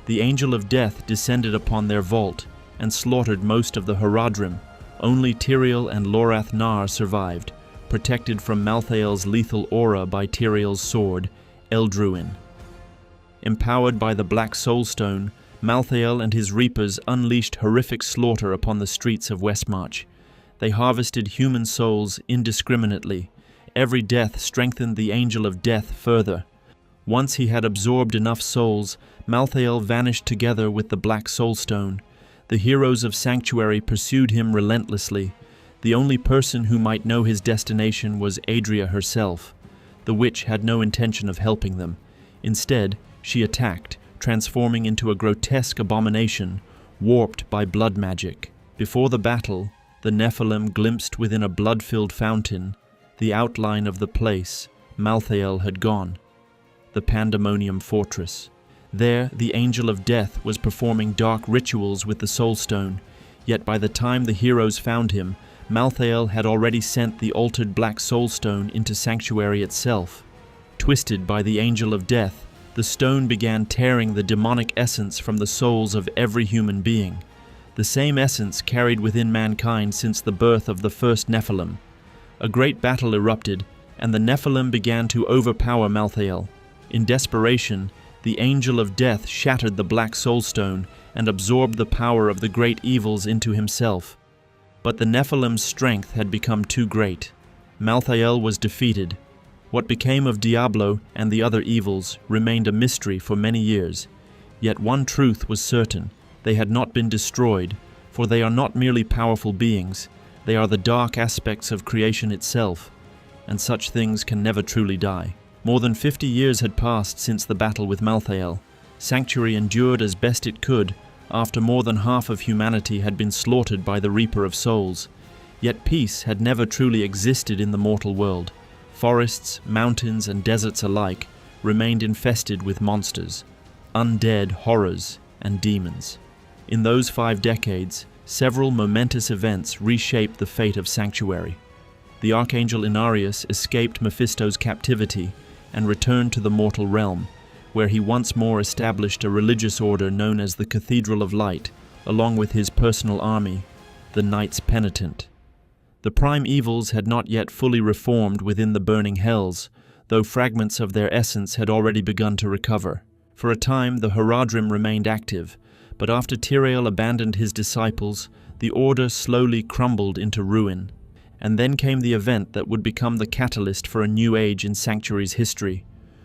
The Angel of Death descended upon their vault and slaughtered most of the Herodrim. Only Tyrael and Lorath Nar survived, protected from Malthael's lethal aura by Tyrael's sword, Eldruin. Empowered by the Black Soul Stone, Malthael and his reapers unleashed horrific slaughter upon the streets of Westmarch. They harvested human souls indiscriminately, Every death strengthened the angel of death further. Once he had absorbed enough souls, Malthael vanished together with the Black Soulstone. The heroes of Sanctuary pursued him relentlessly. The only person who might know his destination was Adria herself. The witch had no intention of helping them. Instead, she attacked, transforming into a grotesque abomination, warped by blood magic. Before the battle, the Nephilim glimpsed within a blood-filled fountain the outline of the place Malthael had gone, the Pandemonium Fortress. There, the Angel of Death was performing dark rituals with the Soulstone, yet by the time the heroes found him, Malthael had already sent the altered Black Soulstone into Sanctuary itself. Twisted by the Angel of Death, the stone began tearing the demonic essence from the souls of every human being, the same essence carried within mankind since the birth of the first Nephilim. A great battle erupted, and the Nephilim began to overpower Malthael. In desperation, the Angel of Death shattered the Black Soulstone and absorbed the power of the great evils into himself. But the Nephilim's strength had become too great. Malthael was defeated. What became of Diablo and the other evils remained a mystery for many years. Yet one truth was certain: they had not been destroyed, for they are not merely powerful beings, they are the dark aspects of creation itself, and such things can never truly die. More than 50 years had passed since the battle with Malthael. Sanctuary endured as best it could, after more than half of humanity had been slaughtered by the Reaper of Souls. Yet peace had never truly existed in the mortal world. Forests, mountains, and deserts alike remained infested with monsters, undead horrors, and demons. In those 5 decades, several momentous events reshaped the fate of Sanctuary. The Archangel Inarius escaped Mephisto's captivity and returned to the mortal realm, where he once more established a religious order known as the Cathedral of Light, along with his personal army, the Knights Penitent. The prime evils had not yet fully reformed within the burning hells, though fragments of their essence had already begun to recover. For a time, the Haradrim remained active, but after Tyrael abandoned his disciples, the order slowly crumbled into ruin. And then came the event that would become the catalyst for a new age in Sanctuary's history.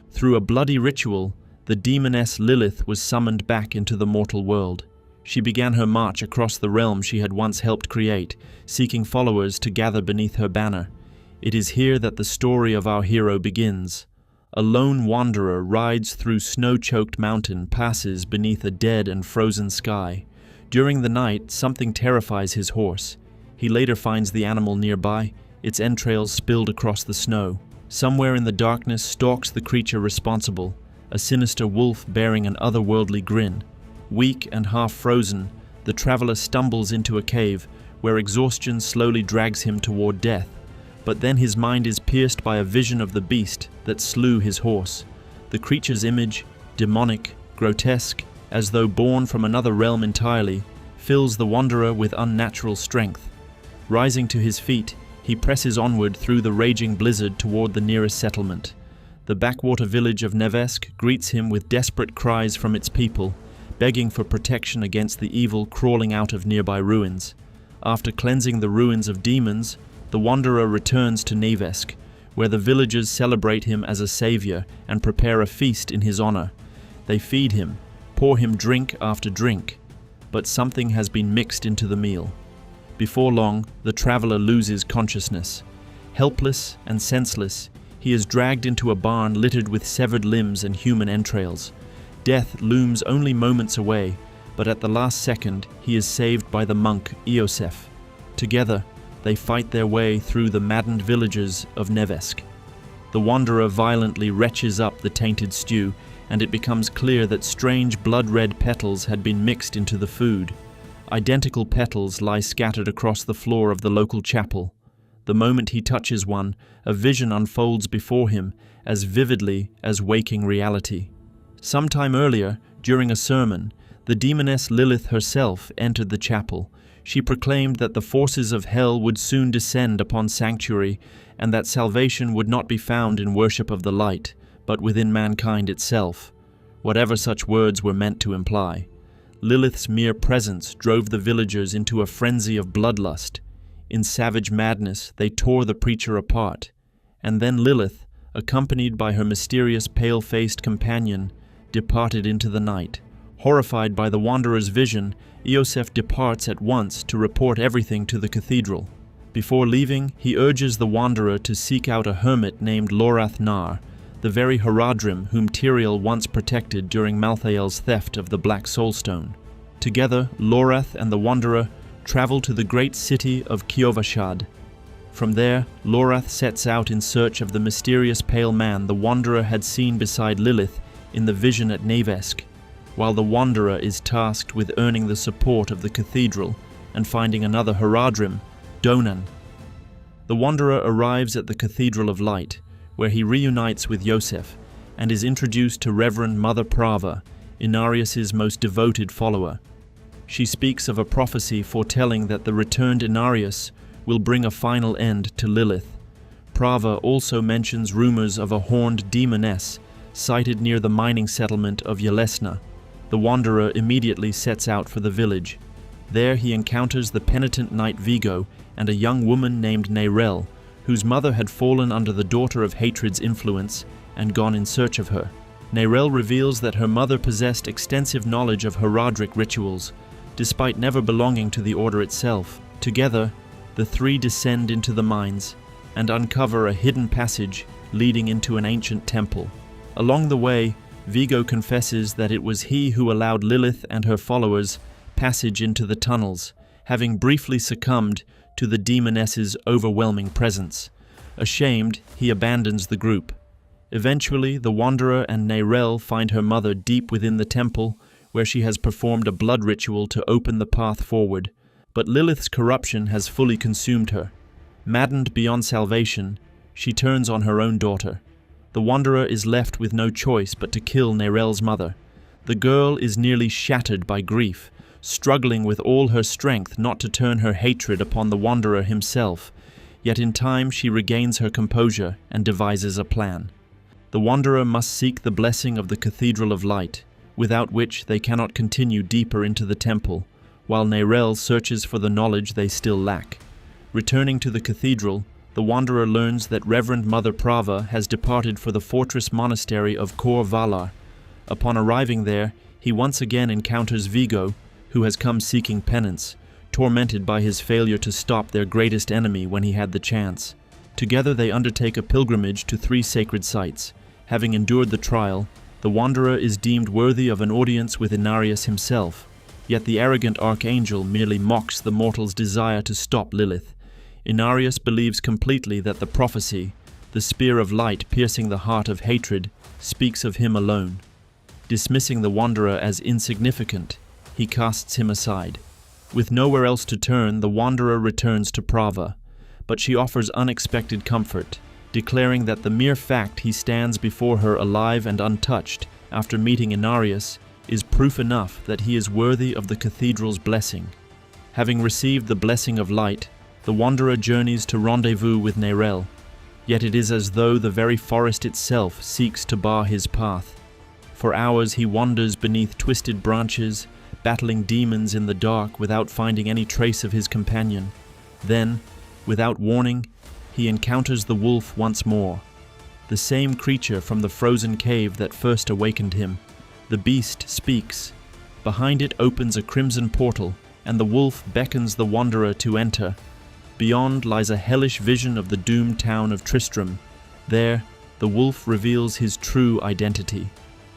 Through a bloody ritual, the demoness Lilith was summoned back into the mortal world. She began her march across the realm she had once helped create, seeking followers to gather beneath her banner. It is here that the story of our hero begins. A lone wanderer rides through snow-choked mountain passes beneath a dead and frozen sky. During the night, something terrifies his horse. He later finds the animal nearby, its entrails spilled across the snow. Somewhere in the darkness stalks the creature responsible, a sinister wolf bearing an otherworldly grin. Weak and half-frozen, the traveler stumbles into a cave where exhaustion slowly drags him toward death. But then his mind is pierced by a vision of the beast that slew his horse. The creature's image, demonic, grotesque, as though born from another realm entirely, fills the wanderer with unnatural strength. Rising to his feet, he presses onward through the raging blizzard toward the nearest settlement. The backwater village of Nevesk greets him with desperate cries from its people, begging for protection against the evil crawling out of nearby ruins. After cleansing the ruins of demons, the wanderer returns to Nevesk, where the villagers celebrate him as a savior and prepare a feast in his honor. They feed him, pour him drink after drink, but something has been mixed into the meal. Before long, the traveler loses consciousness. Helpless and senseless, he is dragged into a barn littered with severed limbs and human entrails. Death looms only moments away, but at the last second, he is saved by the monk Eoseph. Together, they fight their way through the maddened villages of Nevesk. The wanderer violently retches up the tainted stew, and it becomes clear that strange blood-red petals had been mixed into the food. Identical petals lie scattered across the floor of the local chapel. The moment he touches one, a vision unfolds before him as vividly as waking reality. Sometime earlier, during a sermon, the demoness Lilith herself entered the chapel. She proclaimed that the forces of hell would soon descend upon Sanctuary, and that salvation would not be found in worship of the light, but within mankind itself, whatever such words were meant to imply. Lilith's mere presence drove the villagers into a frenzy of bloodlust. In savage madness, they tore the preacher apart, and then Lilith, accompanied by her mysterious pale-faced companion, departed into the night. Horrified by the Wanderer's vision, Iosef departs at once to report everything to the cathedral. Before leaving, he urges the Wanderer to seek out a hermit named Lorath Nar, the very Haradrim whom Tyrael once protected during Malthael's theft of the Black Soulstone. Together, Lorath and the Wanderer travel to the great city of Kiovashad. From there, Lorath sets out in search of the mysterious pale man the Wanderer had seen beside Lilith in the vision at Navesk, while the Wanderer is tasked with earning the support of the cathedral and finding another Haradrim, Donan. The Wanderer arrives at the Cathedral of Light, where he reunites with Yosef and is introduced to Reverend Mother Prava, Inarius' most devoted follower. She speaks of a prophecy foretelling that the returned Inarius will bring a final end to Lilith. Prava also mentions rumors of a horned demoness sighted near the mining settlement of Yelesna. The Wanderer immediately sets out for the village. There he encounters the penitent knight Vigo and a young woman named Neirel, whose mother had fallen under the Daughter of Hatred's influence and gone in search of her. Neirel reveals that her mother possessed extensive knowledge of Haradric rituals, despite never belonging to the order itself. Together, the three descend into the mines and uncover a hidden passage leading into an ancient temple. Along the way, Vigo confesses that it was he who allowed Lilith and her followers passage into the tunnels, having briefly succumbed to the demoness's overwhelming presence. Ashamed, he abandons the group. Eventually, the Wanderer and Neirel find her mother deep within the temple, where she has performed a blood ritual to open the path forward. But Lilith's corruption has fully consumed her. Maddened beyond salvation, she turns on her own daughter. The Wanderer is left with no choice but to kill Neirel's mother. The girl is nearly shattered by grief, struggling with all her strength not to turn her hatred upon the Wanderer himself, yet in time she regains her composure and devises a plan. The Wanderer must seek the blessing of the Cathedral of Light, without which they cannot continue deeper into the temple, while Neirel searches for the knowledge they still lack. Returning to the cathedral, the Wanderer learns that Reverend Mother Prava has departed for the fortress monastery of Kor Valar. Upon arriving there, he once again encounters Vigo, who has come seeking penance, tormented by his failure to stop their greatest enemy when he had the chance. Together they undertake a pilgrimage to 3 sacred sites. Having endured the trial, the Wanderer is deemed worthy of an audience with Inarius himself, yet the arrogant archangel merely mocks the mortal's desire to stop Lilith. Inarius believes completely that the prophecy, the spear of light piercing the heart of hatred, speaks of him alone. Dismissing the Wanderer as insignificant, he casts him aside. With nowhere else to turn, the Wanderer returns to Prava, but she offers unexpected comfort, declaring that the mere fact he stands before her alive and untouched after meeting Inarius is proof enough that he is worthy of the cathedral's blessing. Having received the blessing of light, the Wanderer journeys to rendezvous with Neirel, yet it is as though the very forest itself seeks to bar his path. For hours he wanders beneath twisted branches, battling demons in the dark without finding any trace of his companion. Then, without warning, he encounters the wolf once more, the same creature from the frozen cave that first awakened him. The beast speaks. Behind it opens a crimson portal, and the wolf beckons the Wanderer to enter. Beyond lies a hellish vision of the doomed town of Tristram. There, the wolf reveals his true identity: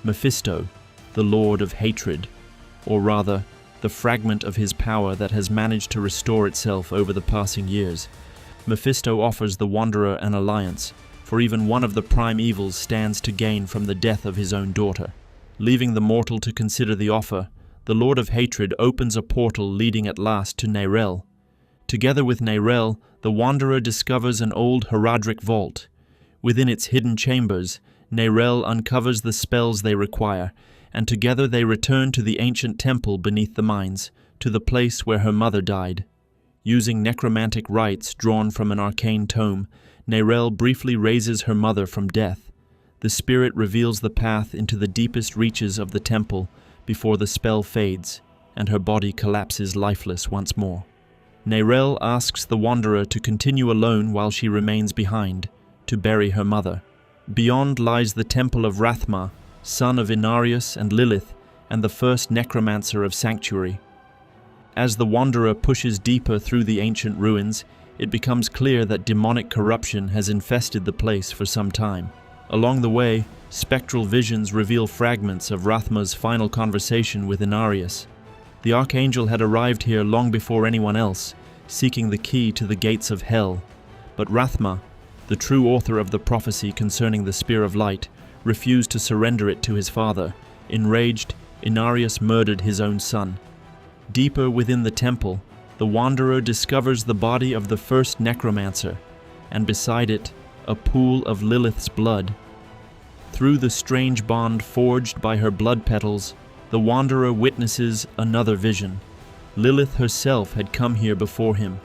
Mephisto, the Lord of Hatred, or rather, the fragment of his power that has managed to restore itself over the passing years. Mephisto offers the Wanderer an alliance, for even one of the prime evils stands to gain from the death of his own daughter. Leaving the mortal to consider the offer, the Lord of Hatred opens a portal leading at last to Neirel. Together with Neirel, the Wanderer discovers an old Haradric vault. Within its hidden chambers, Neirel uncovers the spells they require, and together they return to the ancient temple beneath the mines, to the place where her mother died. Using necromantic rites drawn from an arcane tome, Neirel briefly raises her mother from death. The spirit reveals the path into the deepest reaches of the temple before the spell fades, and her body collapses lifeless once more. Neirel asks the Wanderer to continue alone while she remains behind, to bury her mother. Beyond lies the temple of Rathma, son of Inarius and Lilith, and the first necromancer of Sanctuary. As the wanderer pushes deeper through the ancient ruins, it becomes clear that demonic corruption has infested the place for some time. Along the way, spectral visions reveal fragments of Rathma's final conversation with Inarius. The archangel had arrived here long before anyone else, seeking the key to the gates of hell. But Rathma, the true author of the prophecy concerning the Spear of Light, refused to surrender it to his father. Enraged, Inarius murdered his own son. Deeper within the temple, the wanderer discovers the body of the first necromancer, and beside it, a pool of Lilith's blood. Through the strange bond forged by her blood petals, the wanderer witnesses another vision. Lilith herself had come here before him.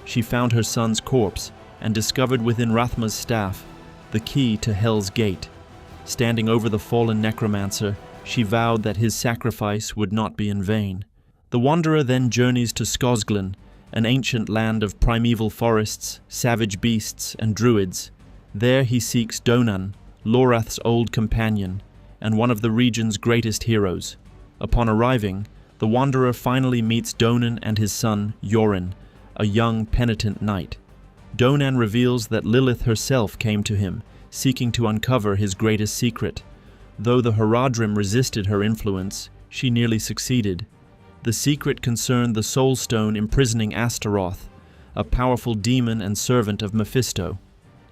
She found her son's corpse and discovered within Rathma's staff the key to Hell's Gate. Standing over the fallen necromancer, she vowed that his sacrifice would not be in vain. The wanderer then journeys to Skosglen, an ancient land of primeval forests, savage beasts, and druids. There he seeks Donan, Lorath's old companion, and one of the region's greatest heroes. Upon arriving, the wanderer finally meets Donan and his son, Yorin, a young penitent knight. Donan reveals that Lilith herself came to him, seeking to uncover his greatest secret. Though the Haradrim resisted her influence, she nearly succeeded. The secret concerned the Soul Stone imprisoning Astaroth, a powerful demon and servant of Mephisto.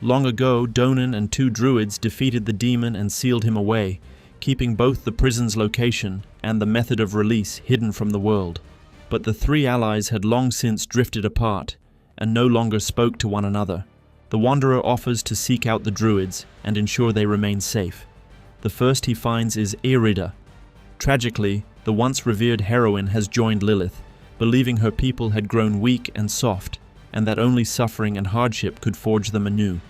Long ago, Donan and 2 druids defeated the demon and sealed him away, keeping both the prison's location and the method of release hidden from the world. But the 3 allies had long since drifted apart, and no longer spoke to one another. The wanderer offers to seek out the druids and ensure they remain safe. The first he finds is Irida. Tragically, the once revered heroine has joined Lilith, believing her people had grown weak and soft, and that only suffering and hardship could forge them anew.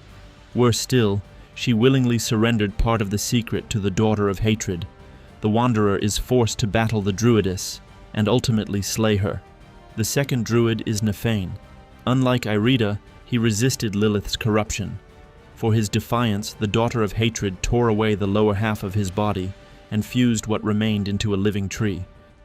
Worse still, she willingly surrendered part of the secret to the Daughter of Hatred. The wanderer is forced to battle the druidess, and ultimately slay her. The second druid is Nephane. Unlike Irida, he resisted Lilith's corruption. For his defiance, the Daughter of Hatred tore away the lower half of his body and fused what remained into a living tree.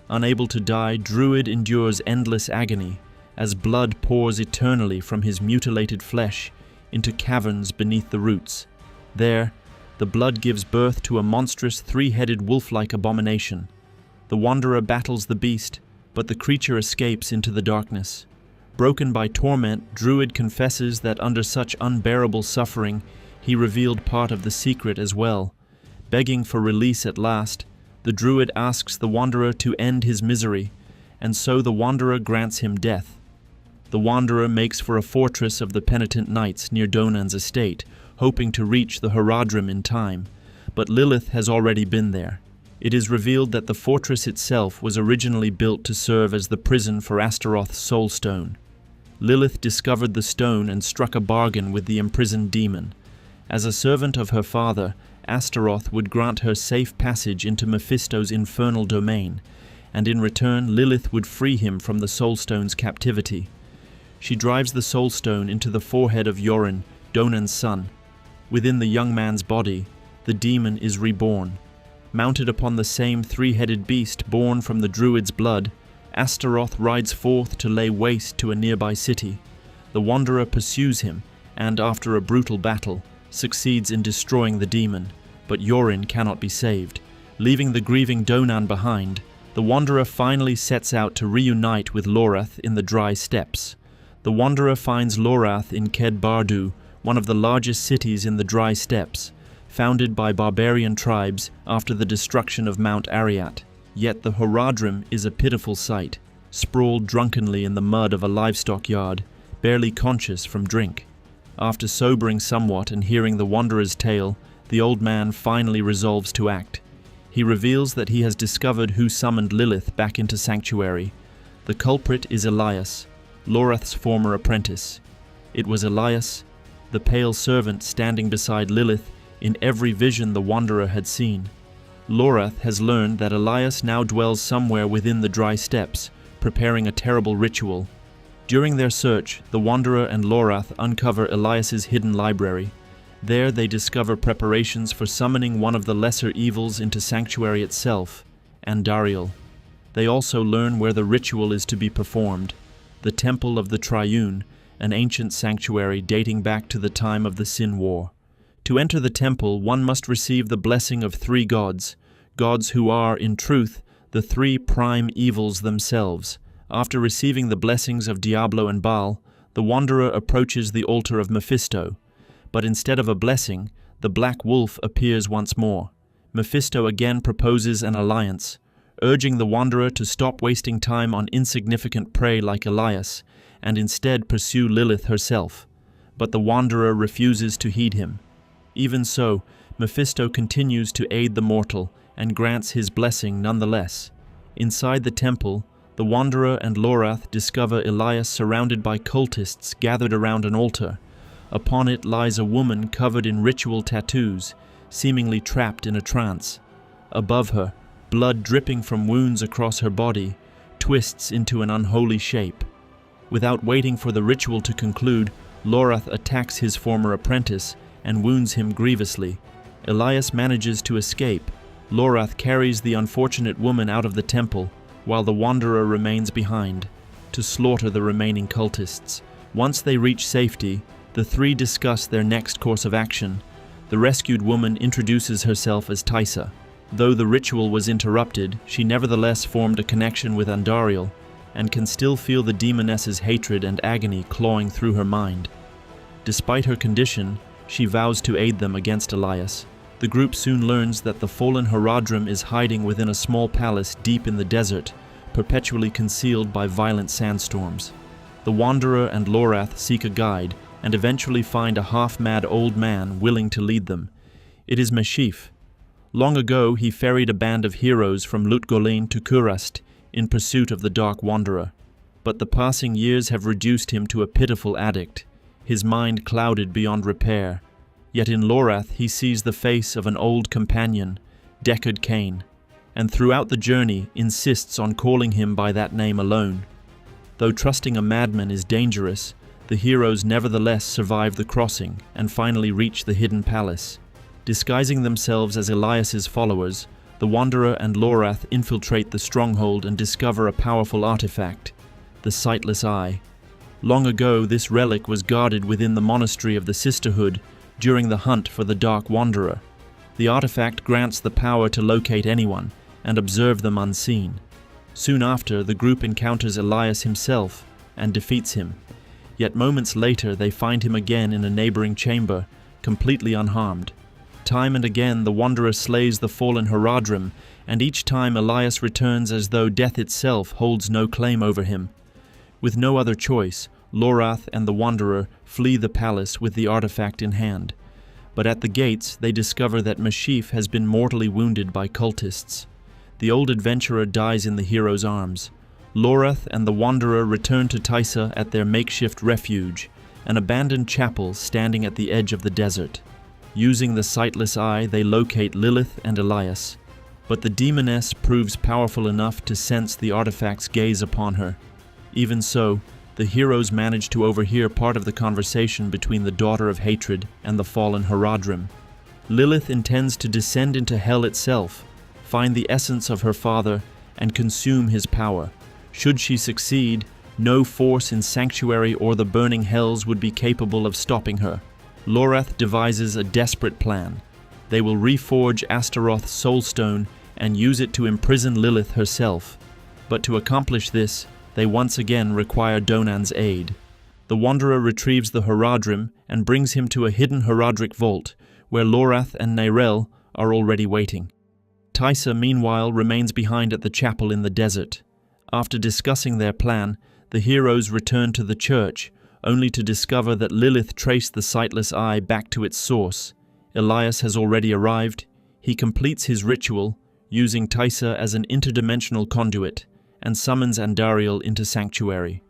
Unable to die, Druid endures endless agony as blood pours eternally from his mutilated flesh into caverns beneath the roots. There, the blood gives birth to a monstrous 3-headed wolf-like abomination. The wanderer battles the beast, but the creature escapes into the darkness. Broken by torment, Druid confesses that under such unbearable suffering, he revealed part of the secret as well. Begging for release at last, the Druid asks the wanderer to end his misery, and so the wanderer grants him death. The wanderer makes for a fortress of the penitent knights near Donan's estate, hoping to reach the Haradrim in time, but Lilith has already been there. It is revealed that the fortress itself was originally built to serve as the prison for Astaroth's Soul Stone. Lilith discovered the stone and struck a bargain with the imprisoned demon. As a servant of her father, Astaroth would grant her safe passage into Mephisto's infernal domain, and in return Lilith would free him from the Soul Stone's captivity. She drives the Soul Stone into the forehead of Yorin, Donan's son. Within the young man's body, the demon is reborn. Mounted upon the same 3-headed beast born from the druid's blood, Astaroth rides forth to lay waste to a nearby city. The wanderer pursues him, and after a brutal battle, succeeds in destroying the demon, but Yorin cannot be saved. Leaving the grieving Donan behind, the wanderer finally sets out to reunite with Lorath in the dry steppes. The wanderer finds Lorath in Ked Bardu, one of the largest cities in the dry steppes, founded by barbarian tribes after the destruction of Mount Ariat. Yet the Haradrim is a pitiful sight, sprawled drunkenly in the mud of a livestock yard, barely conscious from drink. After sobering somewhat and hearing the wanderer's tale, the old man finally resolves to act. He reveals that he has discovered who summoned Lilith back into Sanctuary. The culprit is Elias, Lorath's former apprentice. It was Elias, the pale servant standing beside Lilith in every vision the wanderer had seen. Lorath has learned that Elias now dwells somewhere within the dry steppes, preparing a terrible ritual. During their search, the wanderer and Lorath uncover Elias's hidden library. There they discover preparations for summoning one of the lesser evils into sanctuary itself, Andariel. They also learn where the ritual is to be performed, the Temple of the Triune, an ancient sanctuary dating back to the time of the Sin War. To enter the temple, one must receive the blessing of 3 gods, gods who are, in truth, the 3 prime evils themselves. After receiving the blessings of Diablo and Baal, the wanderer approaches the altar of Mephisto. But instead of a blessing, the black wolf appears once more. Mephisto again proposes an alliance, urging the wanderer to stop wasting time on insignificant prey like Elias, and instead pursue Lilith herself. But the wanderer refuses to heed him. Even so, Mephisto continues to aid the mortal, and grants his blessing nonetheless. Inside the temple, the wanderer and Lorath discover Elias surrounded by cultists gathered around an altar. Upon it lies a woman covered in ritual tattoos, seemingly trapped in a trance. Above her, blood dripping from wounds across her body, twists into an unholy shape. Without waiting for the ritual to conclude, Lorath attacks his former apprentice and wounds him grievously. Elias manages to escape. Lorath carries the unfortunate woman out of the temple, while the wanderer remains behind, to slaughter the remaining cultists. Once they reach safety, the 3 discuss their next course of action. The rescued woman introduces herself as Taisa. Though the ritual was interrupted, she nevertheless formed a connection with Andariel, and can still feel the demoness's hatred and agony clawing through her mind. Despite her condition, she vows to aid them against Elias. The group soon learns that the fallen Haradrim is hiding within a small palace deep in the desert, perpetually concealed by violent sandstorms. The wanderer and Lorath seek a guide, and eventually find a half-mad old man willing to lead them. It is Mephisto. Long ago, he ferried a band of heroes from Lutgolin to Kurast in pursuit of the Dark Wanderer. But the passing years have reduced him to a pitiful addict, his mind clouded beyond repair. Yet in Lorath he sees the face of an old companion, Deckard Cain, and throughout the journey insists on calling him by that name alone. Though trusting a madman is dangerous, the heroes nevertheless survive the crossing and finally reach the hidden palace. Disguising themselves as Elias's followers, the Wanderer and Lorath infiltrate the stronghold and discover a powerful artifact, the Sightless Eye. Long ago, this relic was guarded within the monastery of the Sisterhood during the hunt for the Dark Wanderer. The artifact grants the power to locate anyone and observe them unseen. Soon after, the group encounters Elias himself and defeats him. Yet moments later, they find him again in a neighboring chamber, completely unharmed. Time and again, the Wanderer slays the fallen Haradrim, and each time Elias returns as though death itself holds no claim over him. With no other choice, Lorath and the Wanderer flee the palace with the artifact in hand. But at the gates, they discover that Mephisto has been mortally wounded by cultists. The old adventurer dies in the hero's arms. Lorath and the Wanderer return to Taisa at their makeshift refuge, an abandoned chapel standing at the edge of the desert. Using the Sightless Eye, they locate Lilith and Elias. But the demoness proves powerful enough to sense the artifact's gaze upon her. Even so, the heroes manage to overhear part of the conversation between the Daughter of Hatred and the fallen Haradrim. Lilith intends to descend into hell itself, find the essence of her father, and consume his power. Should she succeed, no force in Sanctuary or the burning hells would be capable of stopping her. Lorath devises a desperate plan. They will reforge Astaroth's soulstone and use it to imprison Lilith herself. But to accomplish this, they once again require Donan's aid. The Wanderer retrieves the Haradrim and brings him to a hidden Haradric vault, where Lorath and Neyrel are already waiting. Taisa, meanwhile, remains behind at the chapel in the desert. After discussing their plan, the heroes return to the church, only to discover that Lilith traced the Sightless Eye back to its source. Elias has already arrived. He completes his ritual, using Taisa as an interdimensional conduit, and summons Andariel into Sanctuary.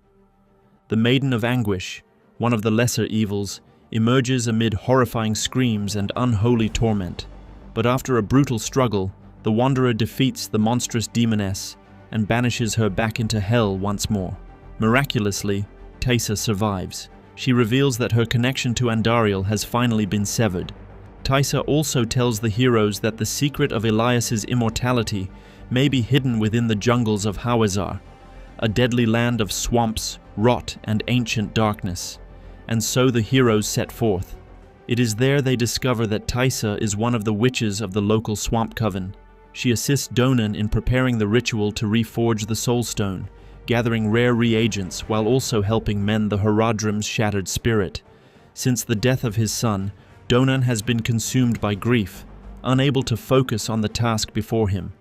The Maiden of Anguish, one of the lesser evils, emerges amid horrifying screams and unholy torment. But after a brutal struggle, the Wanderer defeats the monstrous demoness and banishes her back into hell once more. Miraculously, Taisa survives. She reveals that her connection to Andariel has finally been severed. Taisa also tells the heroes that the secret of Elias's immortality may be hidden within the jungles of Hawazar, a deadly land of swamps, rot, and ancient darkness. And so the heroes set forth. It is there they discover that Taisa is one of the witches of the local swamp coven. She assists Donan in preparing the ritual to reforge the Soul Stone, gathering rare reagents while also helping mend the Horadrim's shattered spirit. Since the death of his son, Donan has been consumed by grief, unable to focus on the task before him.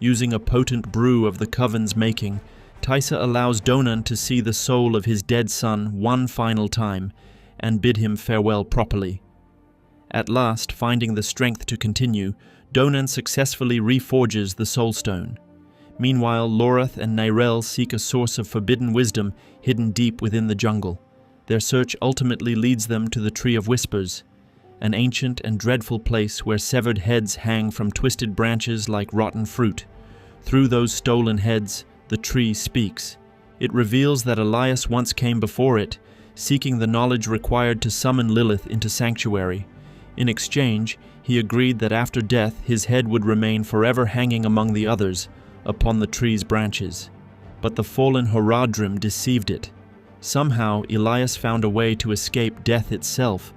Using a potent brew of the coven's making, Taisa allows Donan to see the soul of his dead son one final time and bid him farewell properly. At last, finding the strength to continue, Donan successfully reforges the Soul Stone. Meanwhile, Lorath and Nyrel seek a source of forbidden wisdom hidden deep within the jungle. Their search ultimately leads them to the Tree of Whispers, an ancient and dreadful place where severed heads hang from twisted branches like rotten fruit. Through those stolen heads, the tree speaks. It reveals that Elias once came before it, seeking the knowledge required to summon Lilith into sanctuary. In exchange, he agreed that after death his head would remain forever hanging among the others, upon the tree's branches. But the fallen Horadrim deceived it. Somehow, Elias found a way to escape death itself.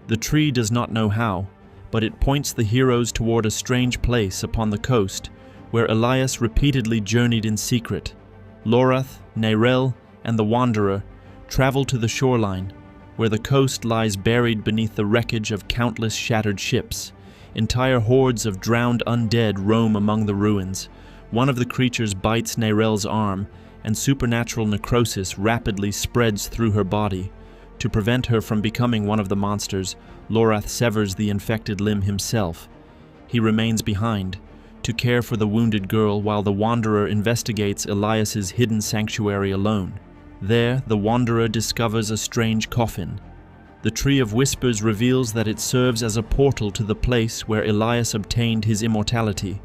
The tree does not know how, but it points the heroes toward a strange place upon the coast, where Elias repeatedly journeyed in secret. Lorath, Nyrel, and the Wanderer travel to the shoreline, where the coast lies buried beneath the wreckage of countless shattered ships. Entire hordes of drowned undead roam among the ruins. One of the creatures bites Nyrel's arm, and supernatural necrosis rapidly spreads through her body. To prevent her from becoming one of the monsters, Lorath severs the infected limb himself. He remains behind, to care for the wounded girl while the Wanderer investigates Elias's hidden sanctuary alone. There, the Wanderer discovers a strange coffin. The Tree of Whispers reveals that it serves as a portal to the place where Elias obtained his immortality.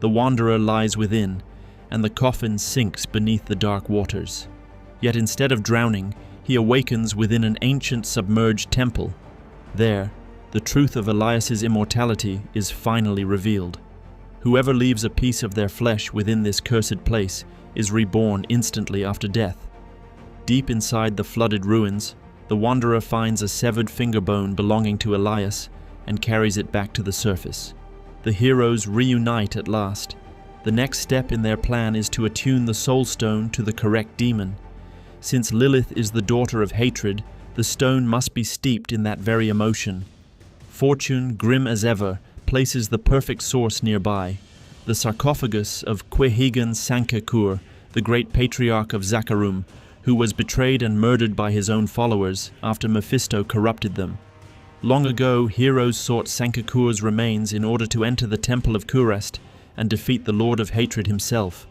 The Wanderer lies within, and the coffin sinks beneath the dark waters. Yet instead of drowning, he awakens within an ancient submerged temple. There, the truth of Elias's immortality is finally revealed. Whoever leaves a piece of their flesh within this cursed place is reborn instantly after death. Deep inside the flooded ruins, the Wanderer finds a severed finger bone belonging to Elias and carries it back to the surface. The heroes reunite at last. The next step in their plan is to attune the Soul Stone to the correct demon. Since Lilith is the daughter of hatred, the stone must be steeped in that very emotion. Fortune, grim as ever, places the perfect source nearby, the sarcophagus of Kwehigan Sankakur, the great patriarch of Zakarum, who was betrayed and murdered by his own followers after Mephisto corrupted them. Long ago, heroes sought Sankakur's remains in order to enter the Temple of Kurest and defeat the Lord of Hatred himself.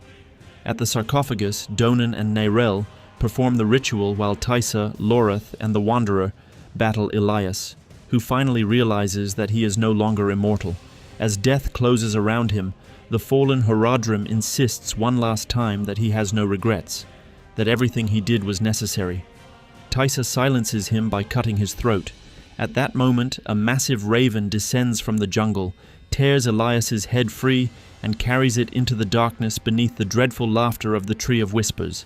At the sarcophagus, Donan and Nyrel perform the ritual while Taisa, Lorath, and the Wanderer battle Elias, who finally realizes that he is no longer immortal. As death closes around him, the fallen Horadrim insists one last time that he has no regrets, that everything he did was necessary. Taisa silences him by cutting his throat. At that moment, a massive raven descends from the jungle, tears Elias's head free, and carries it into the darkness beneath the dreadful laughter of the Tree of Whispers.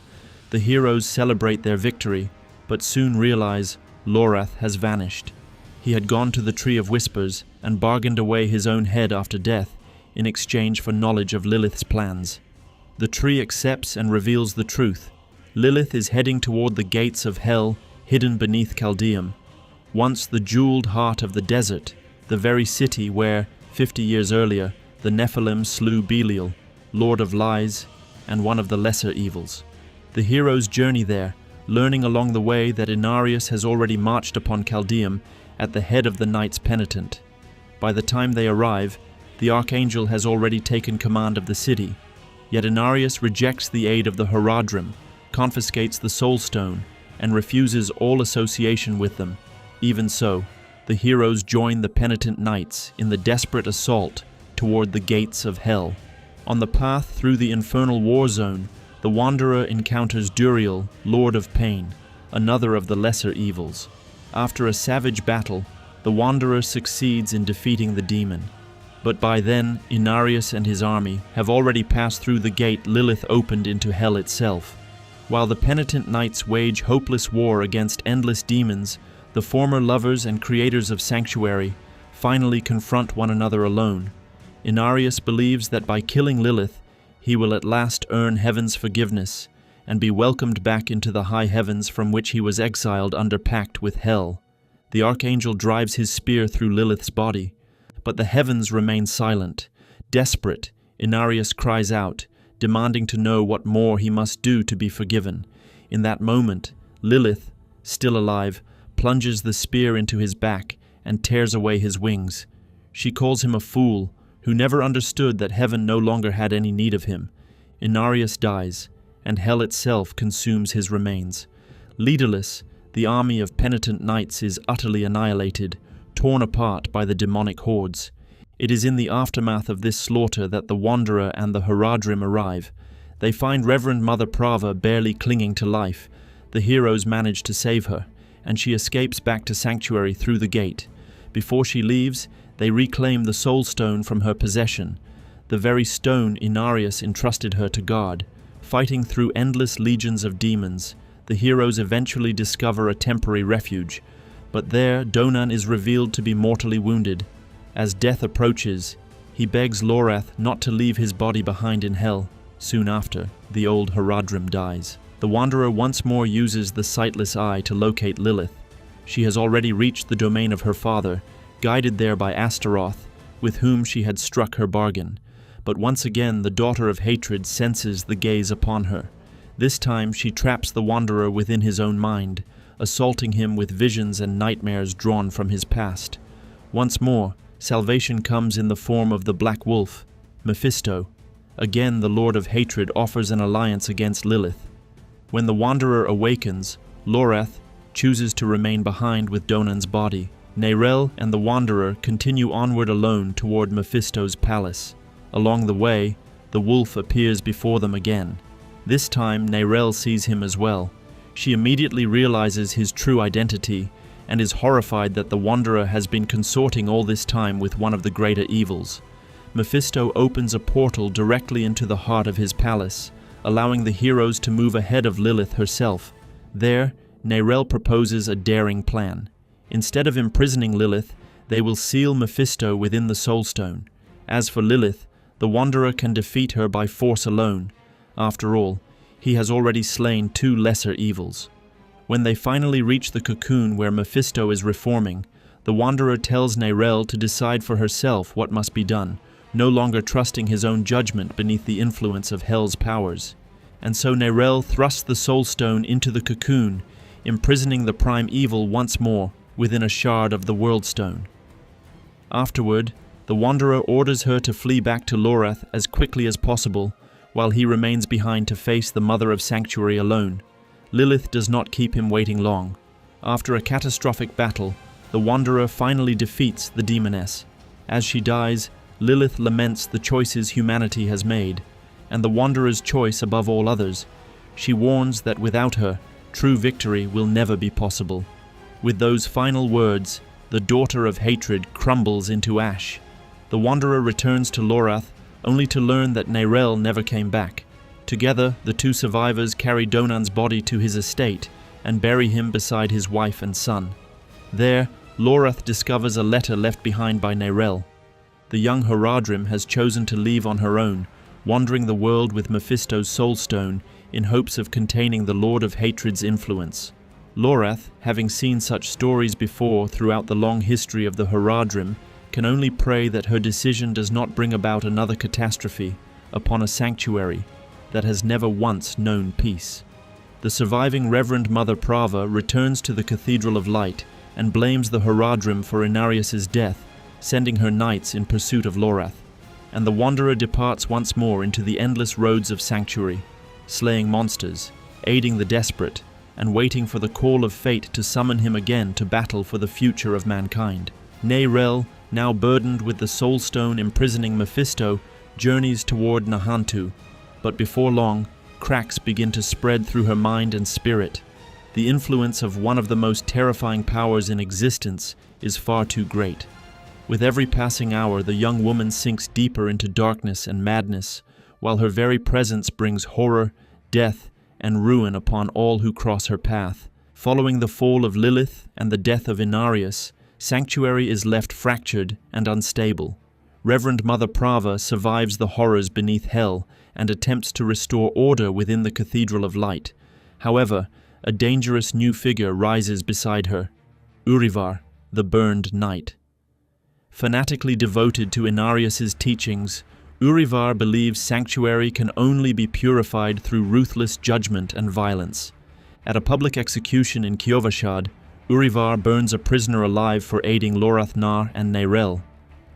The heroes celebrate their victory, but soon realize Lorath has vanished. He had gone to the Tree of Whispers and bargained away his own head after death in exchange for knowledge of Lilith's plans. The tree accepts and reveals the truth. Lilith is heading toward the gates of hell hidden beneath Chaldeum, once the jeweled heart of the desert, the very city where, 50 years earlier, the Nephilim slew Belial, Lord of Lies, and one of the lesser evils. The heroes journey there, learning along the way that Inarius has already marched upon Chaldeum at the head of the Knights Penitent. By the time they arrive, the Archangel has already taken command of the city, yet Inarius rejects the aid of the Horadrim, confiscates the Soul Stone, and refuses all association with them. Even so, the heroes join the penitent knights in the desperate assault toward the gates of hell. On the path through the infernal war zone, the Wanderer encounters Duriel, Lord of Pain. another of the lesser evils. After a savage battle, the Wanderer succeeds in defeating the demon. But by then, Inarius and his army have already passed through the gate Lilith opened into hell itself. While the penitent knights wage hopeless war against endless demons, the former lovers and creators of Sanctuary finally confront one another alone. Inarius believes that by killing Lilith, he will at last earn heaven's forgiveness and be welcomed back into the high heavens from which he was exiled under pact with hell. The archangel drives his spear through Lilith's body, but the heavens remain silent. Desperate, Inarius cries out, demanding to know what more he must do to be forgiven. In that moment, Lilith, still alive, plunges the spear into his back and tears away his wings. She calls him a fool, who never understood that heaven no longer had any need of him. Inarius dies, and hell itself consumes his remains. Leaderless, the army of penitent knights is utterly annihilated, torn apart by the demonic hordes. It is in the aftermath of this slaughter that the Wanderer and the Haradrim arrive. They find Reverend Mother Prava barely clinging to life. The heroes manage to save her, and she escapes back to Sanctuary through the gate. Before she leaves, they reclaim the Soul Stone from her possession, the very stone Inarius entrusted her to guard. Fighting through endless legions of demons, the heroes eventually discover a temporary refuge, but there Donan is revealed to be mortally wounded. As death approaches, he begs Lorath not to leave his body behind in hell. Soon after, the old Haradrim dies. The Wanderer once more uses the sightless eye to locate Lilith. She has already reached the domain of her father, guided there by Astaroth, with whom she had struck her bargain. But once again the daughter of hatred senses the gaze upon her. This time she traps the Wanderer within his own mind, assaulting him with visions and nightmares drawn from his past. Once more, salvation comes in the form of the Black Wolf, Mephisto. Again the Lord of Hatred offers an alliance against Lilith. When the Wanderer awakens, Lorath chooses to remain behind with Donan's body. Neyrelle and the Wanderer continue onward alone toward Mephisto's palace. Along the way, the wolf appears before them again. This time Neyrelle sees him as well. She immediately realizes his true identity and is horrified that the Wanderer has been consorting all this time with one of the greater evils. Mephisto opens a portal directly into the heart of his palace, allowing the heroes to move ahead of Lilith herself. There, Neyrelle proposes a daring plan. Instead of imprisoning Lilith, they will seal Mephisto within the Soul Stone. As for Lilith, the Wanderer can defeat her by force alone. After all, he has already slain two lesser evils. When they finally reach the cocoon where Mephisto is reforming, the Wanderer tells Neyrelle to decide for herself what must be done, no longer trusting his own judgment beneath the influence of Hell's powers. And so Neyrelle thrusts the Soul Stone into the cocoon, imprisoning the prime evil once more within a shard of the World Stone. Afterward, the Wanderer orders her to flee back to Lorath as quickly as possible, while he remains behind to face the Mother of Sanctuary alone. Lilith does not keep him waiting long. After a catastrophic battle, the Wanderer finally defeats the demoness. As she dies, Lilith laments the choices humanity has made, and the Wanderer's choice above all others. She warns that without her, true victory will never be possible. With those final words, the daughter of hatred crumbles into ash. The Wanderer returns to Lorath, only to learn that Neyrelle never came back. Together, the two survivors carry Donan's body to his estate and bury him beside his wife and son. There, Lorath discovers a letter left behind by Neyrelle. The young Haradrim has chosen to leave on her own, wandering the world with Mephisto's Soul Stone in hopes of containing the Lord of Hatred's influence. Lorath, having seen such stories before throughout the long history of the Haradrim, can only pray that her decision does not bring about another catastrophe upon a sanctuary that has never once known peace. The surviving Reverend Mother Prava returns to the Cathedral of Light and blames the Haradrim for Inarius' death, sending her knights in pursuit of Lorath. And the Wanderer departs once more into the endless roads of Sanctuary, slaying monsters, aiding the desperate, and waiting for the call of fate to summon him again to battle for the future of mankind. Neyrelle, now burdened with the Soul Stone imprisoning Mephisto, journeys toward Nahantu, but before long, cracks begin to spread through her mind and spirit. The influence of one of the most terrifying powers in existence is far too great. With every passing hour, the young woman sinks deeper into darkness and madness, while her very presence brings horror, death, and ruin upon all who cross her path. Following the fall of Lilith and the death of Inarius, Sanctuary is left fractured and unstable. Reverend Mother Prava survives the horrors beneath hell and attempts to restore order within the Cathedral of Light. However, a dangerous new figure rises beside her, Urivar, the Burned Knight. Fanatically devoted to Inarius's teachings, Urivar believes Sanctuary can only be purified through ruthless judgment and violence. At a public execution in Kiovashad, Urivar burns a prisoner alive for aiding Lorath-Nar and Neyrel.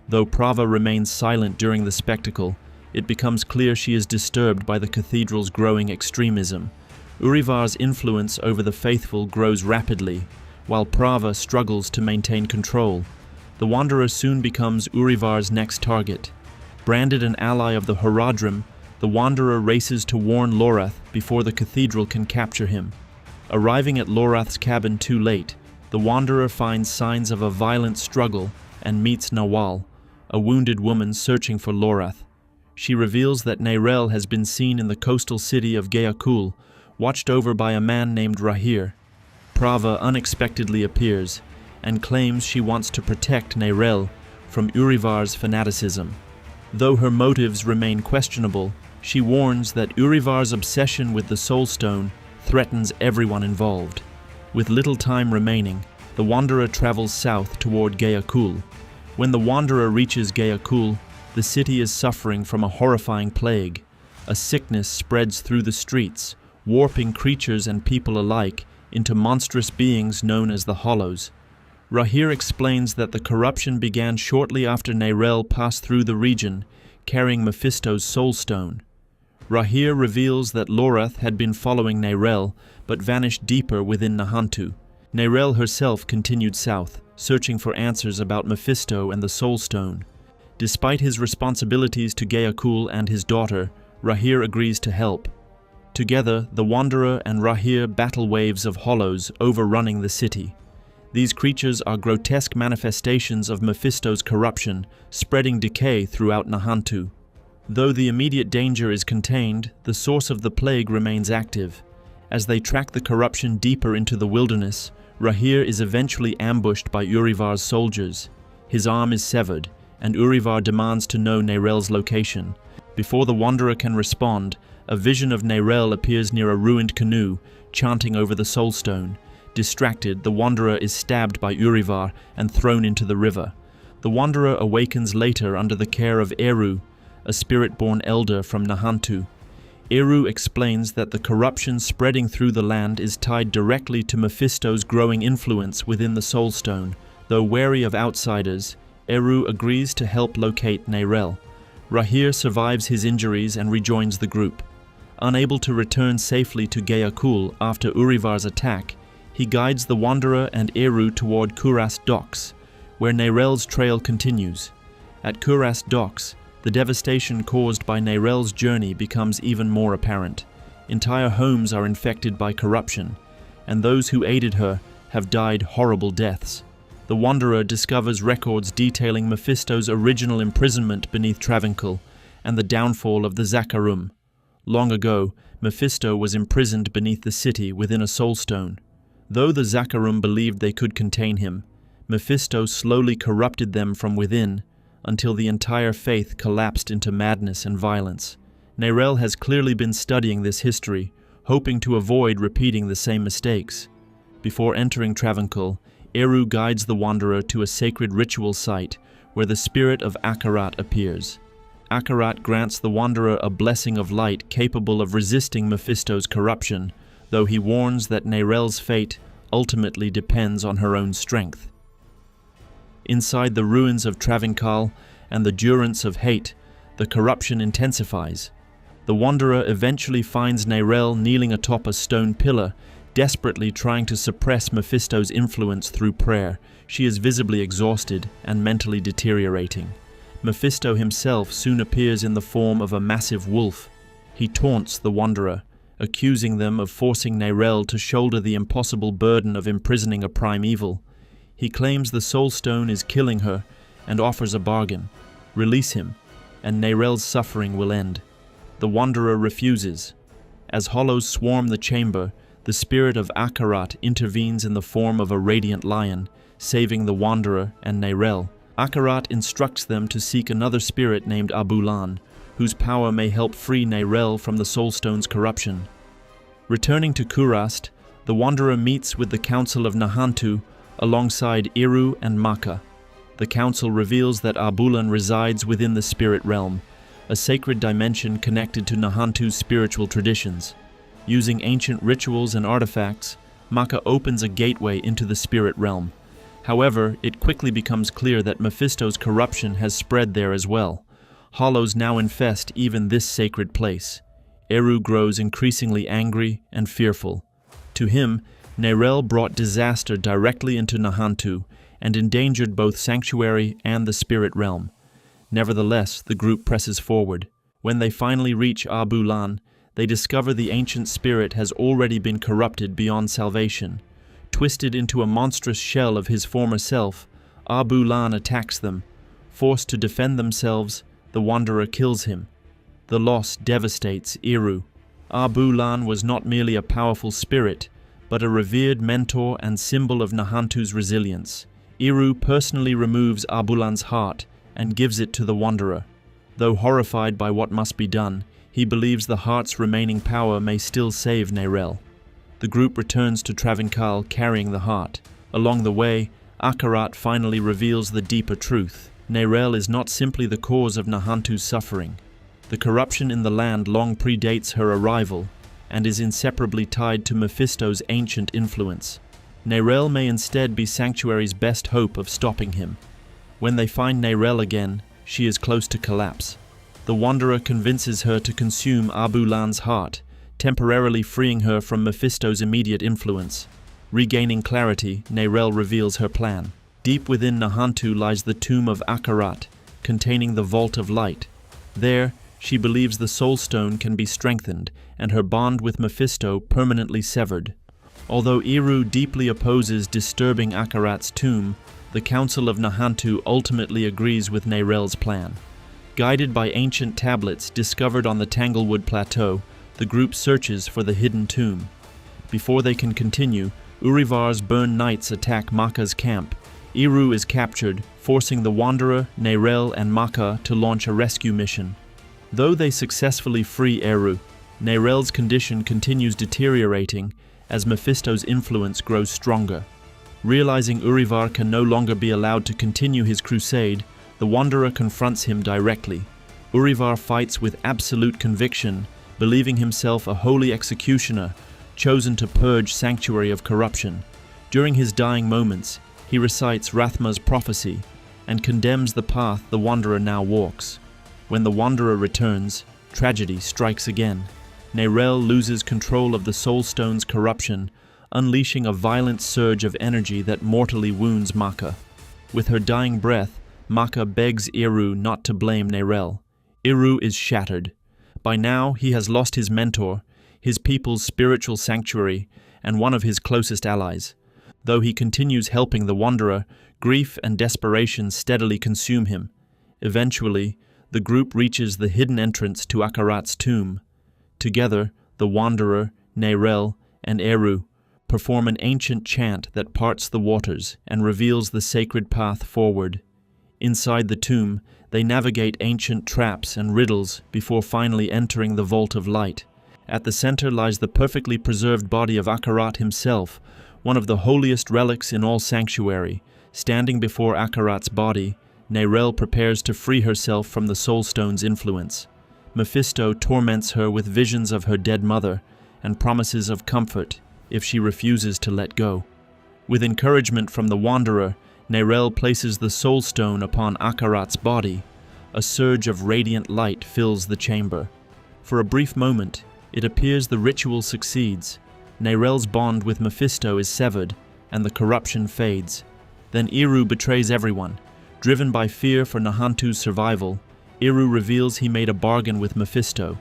Though Prava remains silent during the spectacle, it becomes clear she is disturbed by the cathedral's growing extremism. Urivar's influence over the faithful grows rapidly, while Prava struggles to maintain control. The Wanderer soon becomes Urivar's next target. Branded an ally of the Horadrim, the Wanderer races to warn Lorath before the cathedral can capture him. Arriving at Lorath's cabin too late, the Wanderer finds signs of a violent struggle and meets Nawal, a wounded woman searching for Lorath. She reveals that Neyrel has been seen in the coastal city of Geakul, watched over by a man named Rahir. Prava unexpectedly appears and claims she wants to protect Neyrel from Urivar's fanaticism. Though her motives remain questionable, she warns that Urivar's obsession with the Soul Stone threatens everyone involved. With little time remaining, the Wanderer travels south toward Geakul. When the Wanderer reaches Geakul, the city is suffering from a horrifying plague. A sickness spreads through the streets, warping creatures and people alike into monstrous beings known as the Hollows. Rahir explains that the corruption began shortly after Neyrel passed through the region, carrying Mephisto's Soul Stone. Rahir reveals that Lorath had been following Neyrel, but vanished deeper within Nahantu. Neyrel herself continued south, searching for answers about Mephisto and the Soul Stone. Despite his responsibilities to Geakul and his daughter, Rahir agrees to help. Together, the Wanderer and Rahir battle waves of hollows overrunning the city. These creatures are grotesque manifestations of Mephisto's corruption, spreading decay throughout Nahantu. Though the immediate danger is contained, the source of the plague remains active. As they track the corruption deeper into the wilderness, Rahir is eventually ambushed by Urivar's soldiers. His arm is severed, and Urivar demands to know Neyrel's location. Before the Wanderer can respond, a vision of Neyrel appears near a ruined canoe, chanting over the Soul Stone. Distracted, the Wanderer is stabbed by Urivar and thrown into the river. The Wanderer awakens later under the care of Eru, a spirit-born elder from Nahantu. Eru explains that the corruption spreading through the land is tied directly to Mephisto's growing influence within the Soul Stone. Though wary of outsiders, Eru agrees to help locate Neyrel. Rahir survives his injuries and rejoins the group. Unable to return safely to Geakul after Urivar's attack, he guides the Wanderer and Eru toward Kuras Docks, where Neyrel's trail continues. At Kuras Docks, the devastation caused by Neyrel's journey becomes even more apparent. Entire homes are infected by corruption, and those who aided her have died horrible deaths. The Wanderer discovers records detailing Mephisto's original imprisonment beneath Travancore and the downfall of the Zakarum. Long ago, Mephisto was imprisoned beneath the city within a Soul Stone. Though the Zakarum believed they could contain him, Mephisto slowly corrupted them from within until the entire faith collapsed into madness and violence. Neyrel has clearly been studying this history, hoping to avoid repeating the same mistakes. Before entering Travancore, Eru guides the Wanderer to a sacred ritual site where the spirit of Akarat appears. Akarat grants the Wanderer a blessing of light capable of resisting Mephisto's corruption, though he warns that Neyrel's fate ultimately depends on her own strength. Inside the ruins of Travancore and the durance of hate, the corruption intensifies. The Wanderer eventually finds Neyrel kneeling atop a stone pillar, desperately trying to suppress Mephisto's influence through prayer. She is visibly exhausted and mentally deteriorating. Mephisto himself soon appears in the form of a massive wolf. He taunts the Wanderer, accusing them of forcing Neyrelle to shoulder the impossible burden of imprisoning a prime evil. He claims the Soul Stone is killing her and offers a bargain. Release him, and Neyrelle's suffering will end. The Wanderer refuses. As hollows swarm the chamber, the spirit of Akarat intervenes in the form of a radiant lion, saving the Wanderer and Neyrelle. Akarat instructs them to seek another spirit named Abulan, whose power may help free Neyrelle from the Soulstone's corruption. Returning to Kurast, the Wanderer meets with the Council of Nahantu alongside Iru and Maka. The Council reveals that Abulan resides within the Spirit Realm, a sacred dimension connected to Nahantu's spiritual traditions. Using ancient rituals and artifacts, Maka opens a gateway into the Spirit Realm. However, it quickly becomes clear that Mephisto's corruption has spread there as well. Hollows now infest even this sacred place. Eru grows increasingly angry and fearful. To him, Neyrelle brought disaster directly into Nahantu and endangered both Sanctuary and the Spirit Realm. Nevertheless, the group presses forward. When they finally reach Abulan, they discover the ancient spirit has already been corrupted beyond salvation. Twisted into a monstrous shell of his former self, Abulan attacks them. Forced to defend themselves, the Wanderer kills him. The loss devastates Iru. Abulan was not merely a powerful spirit, but a revered mentor and symbol of Nahantu's resilience. Iru personally removes Abulan's heart and gives it to the Wanderer. Though horrified by what must be done, he believes the heart's remaining power may still save Neyrelle. The group returns to Travancal carrying the heart. Along the way, Akarat finally reveals the deeper truth. Neyrelle is not simply the cause of Nahantu's suffering. The corruption in the land long predates her arrival and is inseparably tied to Mephisto's ancient influence. Neyrelle may instead be Sanctuary's best hope of stopping him. When they find Neyrelle again, she is close to collapse. The Wanderer convinces her to consume Abulan's heart, temporarily freeing her from Mephisto's immediate influence. Regaining clarity, Neyrelle reveals her plan. Deep within Nahantu lies the tomb of Akarat, containing the Vault of Light. There, she believes the Soul Stone can be strengthened and her bond with Mephisto permanently severed. Although Iru deeply opposes disturbing Akarat's tomb, the Council of Nahantu ultimately agrees with Neyrelle's plan. Guided by ancient tablets discovered on the Tanglewood Plateau, the group searches for the hidden tomb. Before they can continue, Urivar's Burn Knights attack Maka's camp. Iru is captured, forcing the Wanderer, Neyrelle, and Maka to launch a rescue mission. Though they successfully free Eru, Neyrelle's condition continues deteriorating as Mephisto's influence grows stronger. Realizing Urivar can no longer be allowed to continue his crusade, the Wanderer confronts him directly. Urivar fights with absolute conviction, believing himself a holy executioner, chosen to purge Sanctuary of corruption. During his dying moments, he recites Rathma's prophecy and condemns the path the Wanderer now walks. When the Wanderer returns, tragedy strikes again. Neyrelle loses control of the Soul Stone's corruption, unleashing a violent surge of energy that mortally wounds Maka. With her dying breath, Maka begs Iru not to blame Neyrelle. Iru is shattered. By now, he has lost his mentor, his people's spiritual sanctuary, and one of his closest allies. Though he continues helping the Wanderer, grief and desperation steadily consume him. Eventually, the group reaches the hidden entrance to Akarat's tomb. Together, the Wanderer, Neyrelle, and Eru perform an ancient chant that parts the waters and reveals the sacred path forward. Inside the tomb, they navigate ancient traps and riddles before finally entering the Vault of Light. At the center lies the perfectly preserved body of Akarat himself, one of the holiest relics in all Sanctuary. Standing before Akarat's body, Neyrelle prepares to free herself from the Soul Stone's influence. Mephisto torments her with visions of her dead mother and promises of comfort if she refuses to let go. With encouragement from the Wanderer, Neyrelle places the Soul Stone upon Akarat's body. A surge of radiant light fills the chamber. For a brief moment, it appears the ritual succeeds. Neyrelle's bond with Mephisto is severed, and the corruption fades. Then Iru betrays everyone. Driven by fear for Nahantu's survival, Iru reveals he made a bargain with Mephisto.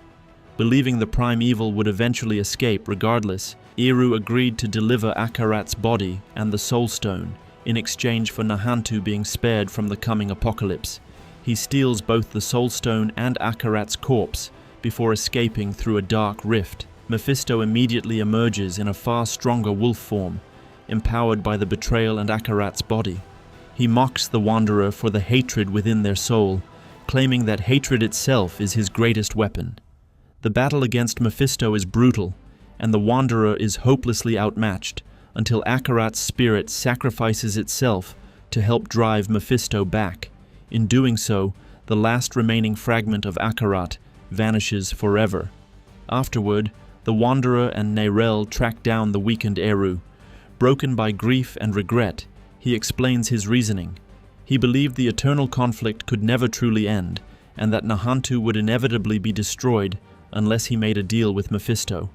Believing the prime evil would eventually escape regardless, Eru agreed to deliver Akarat's body and the Soul Stone in exchange for Nahantu being spared from the coming apocalypse. He steals both the Soul Stone and Akarat's corpse before escaping through a dark rift. Mephisto immediately emerges in a far stronger wolf form, empowered by the betrayal and Akarat's body. He mocks the Wanderer for the hatred within their soul, claiming that hatred itself is his greatest weapon. The battle against Mephisto is brutal, and the Wanderer is hopelessly outmatched until Akarat's spirit sacrifices itself to help drive Mephisto back. In doing so, the last remaining fragment of Akarat vanishes forever. Afterward, the Wanderer and Nerel track down the weakened Eru. Broken by grief and regret, he explains his reasoning. He believed the eternal conflict could never truly end, and that Nahantu would inevitably be destroyed unless he made a deal with Mephisto.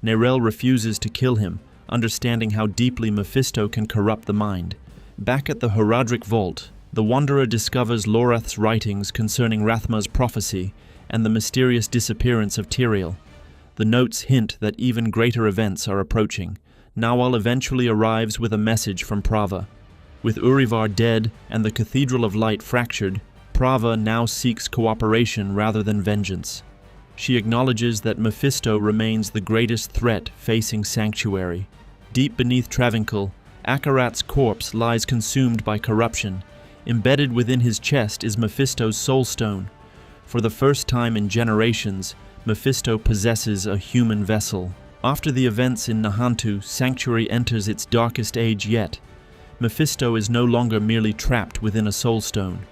Nerel refuses to kill him, understanding how deeply Mephisto can corrupt the mind. Back at the Horadric Vault, the Wanderer discovers Lorath's writings concerning Rathma's prophecy and the mysterious disappearance of Tyrael. The notes hint that even greater events are approaching. Nawal eventually arrives with a message from Prava. With Urivar dead and the Cathedral of Light fractured, Prava now seeks cooperation rather than vengeance. She acknowledges that Mephisto remains the greatest threat facing Sanctuary. Deep beneath Travancore, Akarat's corpse lies consumed by corruption. Embedded within his chest is Mephisto's Soul Stone. For the first time in generations, Mephisto possesses a human vessel. After the events in Nahantu, Sanctuary enters its darkest age yet. Mephisto is no longer merely trapped within a Soul Stone.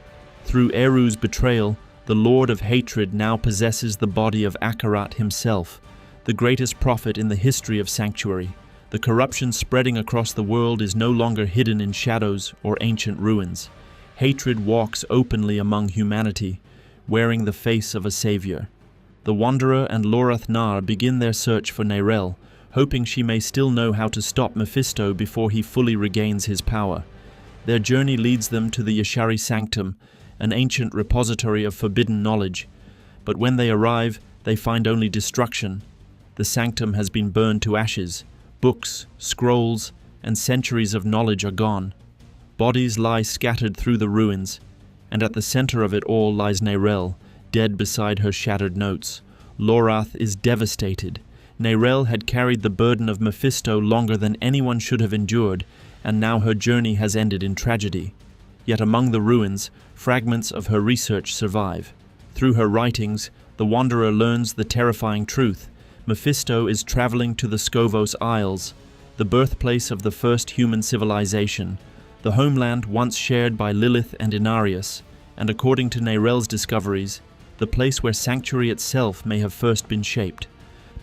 Through Eru's betrayal, the Lord of Hatred now possesses the body of Akarat himself, the greatest prophet in the history of Sanctuary. The corruption spreading across the world is no longer hidden in shadows or ancient ruins. Hatred walks openly among humanity, wearing the face of a savior. The Wanderer and Lorath Nar begin their search for Nerel, hoping she may still know how to stop Mephisto before he fully regains his power. Their journey leads them to the Yashari Sanctum, an ancient repository of forbidden knowledge. But when they arrive, they find only destruction. The sanctum has been burned to ashes. Books, scrolls, and centuries of knowledge are gone. Bodies lie scattered through the ruins, and at the center of it all lies Nerel, dead beside her shattered notes. Lorath is devastated. Nerel had carried the burden of Mephisto longer than anyone should have endured, and now her journey has ended in tragedy. Yet among the ruins, fragments of her research survive. Through her writings, the Wanderer learns the terrifying truth. Mephisto is traveling to the Scovos Isles, the birthplace of the first human civilization, the homeland once shared by Lilith and Inarius, and according to Nerel's discoveries, the place where Sanctuary itself may have first been shaped.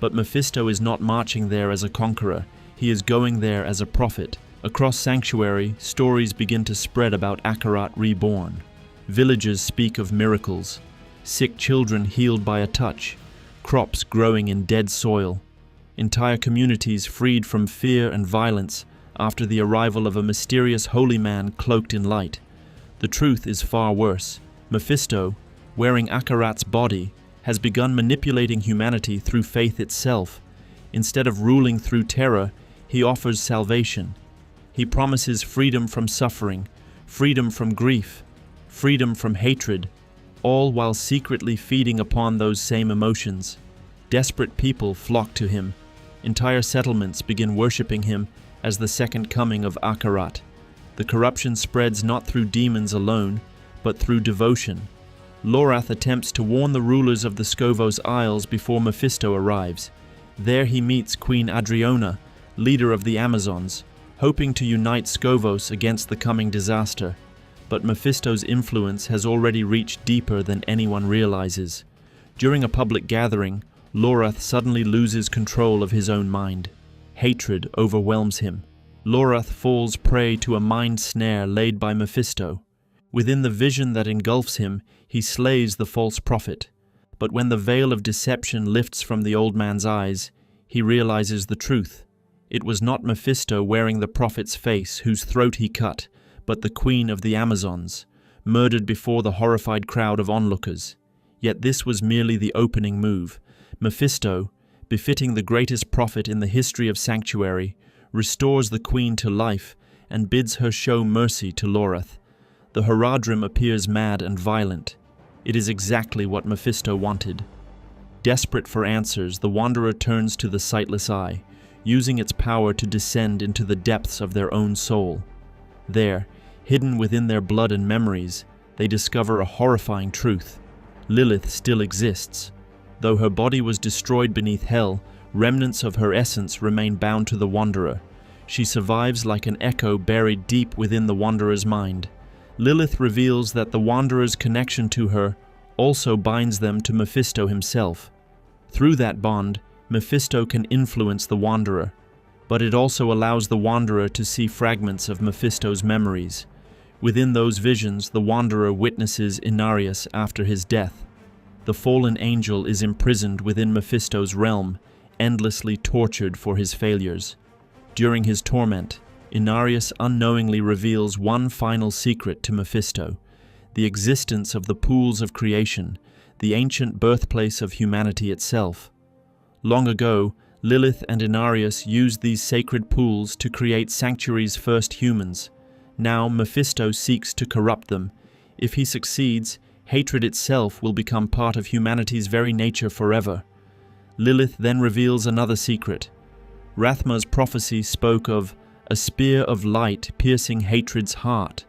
But Mephisto is not marching there as a conqueror, he is going there as a prophet. Across Sanctuary, stories begin to spread about Akarat reborn. Villagers speak of miracles, sick children healed by a touch, crops growing in dead soil, entire communities freed from fear and violence after the arrival of a mysterious holy man cloaked in light. The truth is far worse. Mephisto, wearing Akarat's body, has begun manipulating humanity through faith itself. Instead of ruling through terror, he offers salvation. He promises freedom from suffering, freedom from grief, freedom from hatred, all while secretly feeding upon those same emotions. Desperate people flock to him. Entire settlements begin worshipping him as the second coming of Akarat. The corruption spreads not through demons alone, but through devotion. Lorath attempts to warn the rulers of the Scovos Isles before Mephisto arrives. There he meets Queen Adriona, leader of the Amazons, hoping to unite Scovos against the coming disaster. But Mephisto's influence has already reached deeper than anyone realizes. During a public gathering, Lorath suddenly loses control of his own mind. Hatred overwhelms him. Lorath falls prey to a mind snare laid by Mephisto. Within the vision that engulfs him, he slays the false prophet. But when the veil of deception lifts from the old man's eyes, he realizes the truth. It was not Mephisto wearing the prophet's face whose throat he cut, but the queen of the Amazons, murdered before the horrified crowd of onlookers. Yet this was merely the opening move. Mephisto, befitting the greatest prophet in the history of Sanctuary, restores the queen to life and bids her show mercy to Lilith. The Horadrim appears mad and violent. It is exactly what Mephisto wanted. Desperate for answers, the Wanderer turns to the sightless eye, using its power to descend into the depths of their own soul. There, hidden within their blood and memories, they discover a horrifying truth. Lilith still exists. Though her body was destroyed beneath hell, remnants of her essence remain bound to the Wanderer. She survives like an echo buried deep within the Wanderer's mind. Lilith reveals that the Wanderer's connection to her also binds them to Mephisto himself. Through that bond, Mephisto can influence the Wanderer, but it also allows the Wanderer to see fragments of Mephisto's memories. Within those visions, the Wanderer witnesses Inarius after his death. The fallen angel is imprisoned within Mephisto's realm, endlessly tortured for his failures. During his torment, Inarius unknowingly reveals one final secret to Mephisto: the existence of the pools of creation, the ancient birthplace of humanity itself. Long ago, Lilith and Inarius used these sacred pools to create Sanctuary's first humans. Now Mephisto seeks to corrupt them. If he succeeds, hatred itself will become part of humanity's very nature forever. Lilith then reveals another secret. Rathma's prophecy spoke of a spear of light piercing hatred's heart.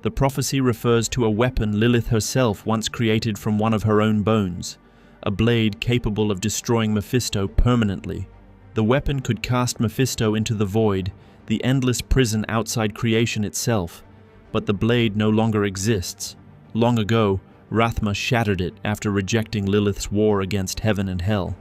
The prophecy refers to a weapon Lilith herself once created from one of her own bones, a blade capable of destroying Mephisto permanently. The weapon could cast Mephisto into the void, the endless prison outside creation itself, but the blade no longer exists. Long ago, Rathma shattered it after rejecting Lilith's war against heaven and hell.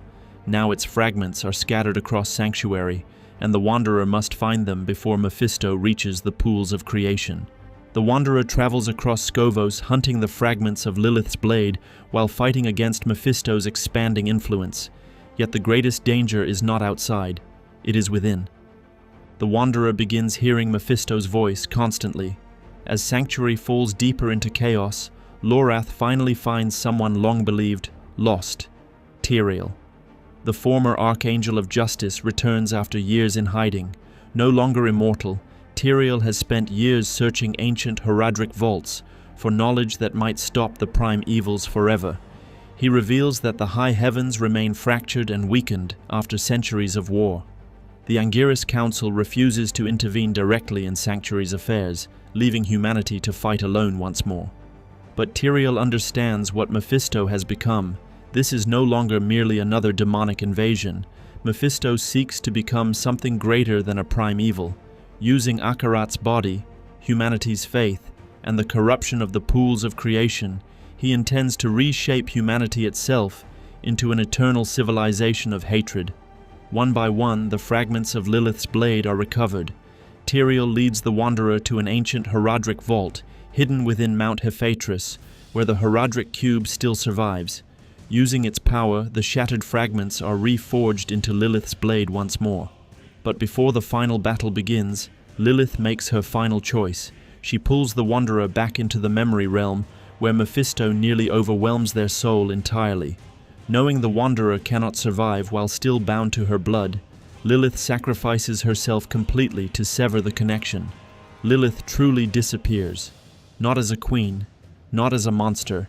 Now its fragments are scattered across Sanctuary, and the Wanderer must find them before Mephisto reaches the pools of creation. The Wanderer travels across Scovos, hunting the fragments of Lilith's blade while fighting against Mephisto's expanding influence. Yet the greatest danger is not outside, it is within. The Wanderer begins hearing Mephisto's voice constantly. As Sanctuary falls deeper into chaos, Lorath finally finds someone long believed lost: Tyrael. The former Archangel of Justice returns after years in hiding. No longer immortal, Tyrael has spent years searching ancient Horadric vaults for knowledge that might stop the prime evils forever. He reveals that the high heavens remain fractured and weakened after centuries of war. The Anguirus Council refuses to intervene directly in Sanctuary's affairs, leaving humanity to fight alone once more. But Tyrael understands what Mephisto has become. This is no longer merely another demonic invasion. Mephisto seeks to become something greater than a prime evil. Using Akarat's body, humanity's faith, and the corruption of the pools of creation, he intends to reshape humanity itself into an eternal civilization of hatred. One by one, the fragments of Lilith's blade are recovered. Tyrael leads the Wanderer to an ancient Horadric vault, hidden within Mount Hephaestus, where the Horadric cube still survives. Using its power, the shattered fragments are reforged into Lilith's blade once more. But before the final battle begins, Lilith makes her final choice. She pulls the Wanderer back into the memory realm, where Mephisto nearly overwhelms their soul entirely. Knowing the Wanderer cannot survive while still bound to her blood, Lilith sacrifices herself completely to sever the connection. Lilith truly disappears, not as a queen, not as a monster,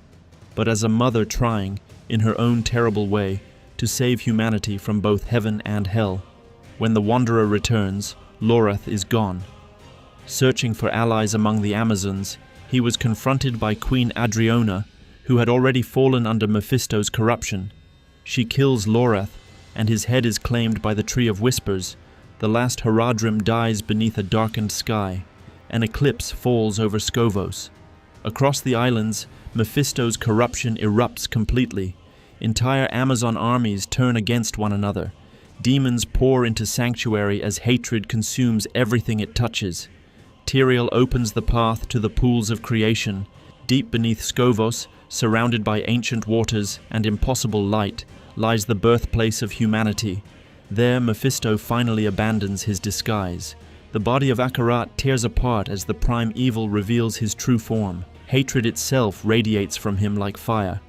but as a mother trying, in her own terrible way, to save humanity from both heaven and hell. When the Wanderer returns, Lorath is gone. Searching for allies among the Amazons, he was confronted by Queen Adriona, who had already fallen under Mephisto's corruption. She kills Lorath, and his head is claimed by the Tree of Whispers. The last Horadrim dies beneath a darkened sky. An eclipse falls over Scovos. Across the islands, Mephisto's corruption erupts completely. Entire Amazon armies turn against one another. Demons pour into Sanctuary as hatred consumes everything it touches. Tyrael opens the path to the pools of creation. Deep beneath Scovos, surrounded by ancient waters and impossible light, lies the birthplace of humanity. There Mephisto finally abandons his disguise. The body of Akarat tears apart as the prime evil reveals his true form. Hatred itself radiates from him like fire.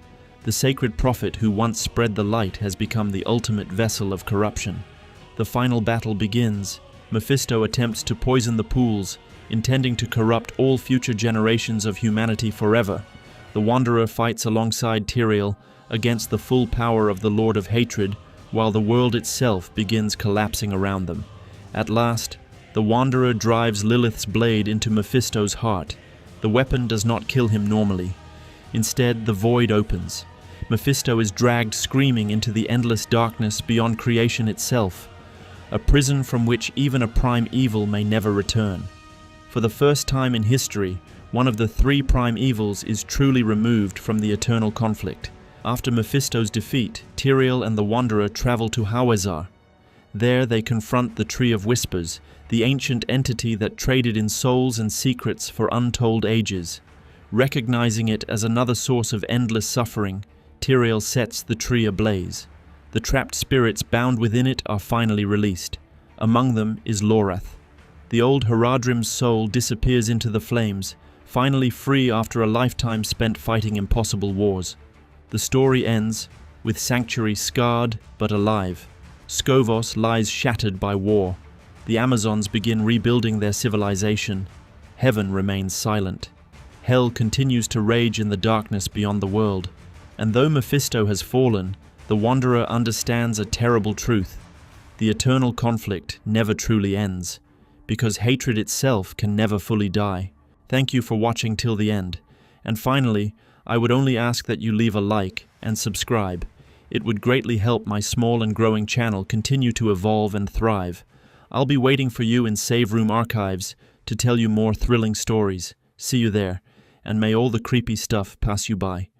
The sacred prophet who once spread the light has become the ultimate vessel of corruption. The final battle begins. Mephisto attempts to poison the pools, intending to corrupt all future generations of humanity forever. The Wanderer fights alongside Tyrael against the full power of the Lord of Hatred, while the world itself begins collapsing around them. At last, the Wanderer drives Lilith's blade into Mephisto's heart. The weapon does not kill him normally. Instead, the void opens. Mephisto is dragged screaming into the endless darkness beyond creation itself, a prison from which even a prime evil may never return. For the first time in history, one of the three prime evils is truly removed from the eternal conflict. After Mephisto's defeat, Tyrael and the Wanderer travel to Hawazar. There they confront the Tree of Whispers, the ancient entity that traded in souls and secrets for untold ages. Recognizing it as another source of endless suffering, Tyrael sets the tree ablaze. The trapped spirits bound within it are finally released. Among them is Lorath. The old Haradrim's soul disappears into the flames, finally free after a lifetime spent fighting impossible wars. The story ends with Sanctuary scarred but alive. Scovos lies shattered by war. The Amazons begin rebuilding their civilization. Heaven remains silent. Hell continues to rage in the darkness beyond the world. And though Mephisto has fallen, the Wanderer understands a terrible truth. The eternal conflict never truly ends, because hatred itself can never fully die. Thank you for watching till the end. And finally, I would only ask that you leave a like and subscribe. It would greatly help my small and growing channel continue to evolve and thrive. I'll be waiting for you in Save Room Archives to tell you more thrilling stories. See you there, and may all the creepy stuff pass you by.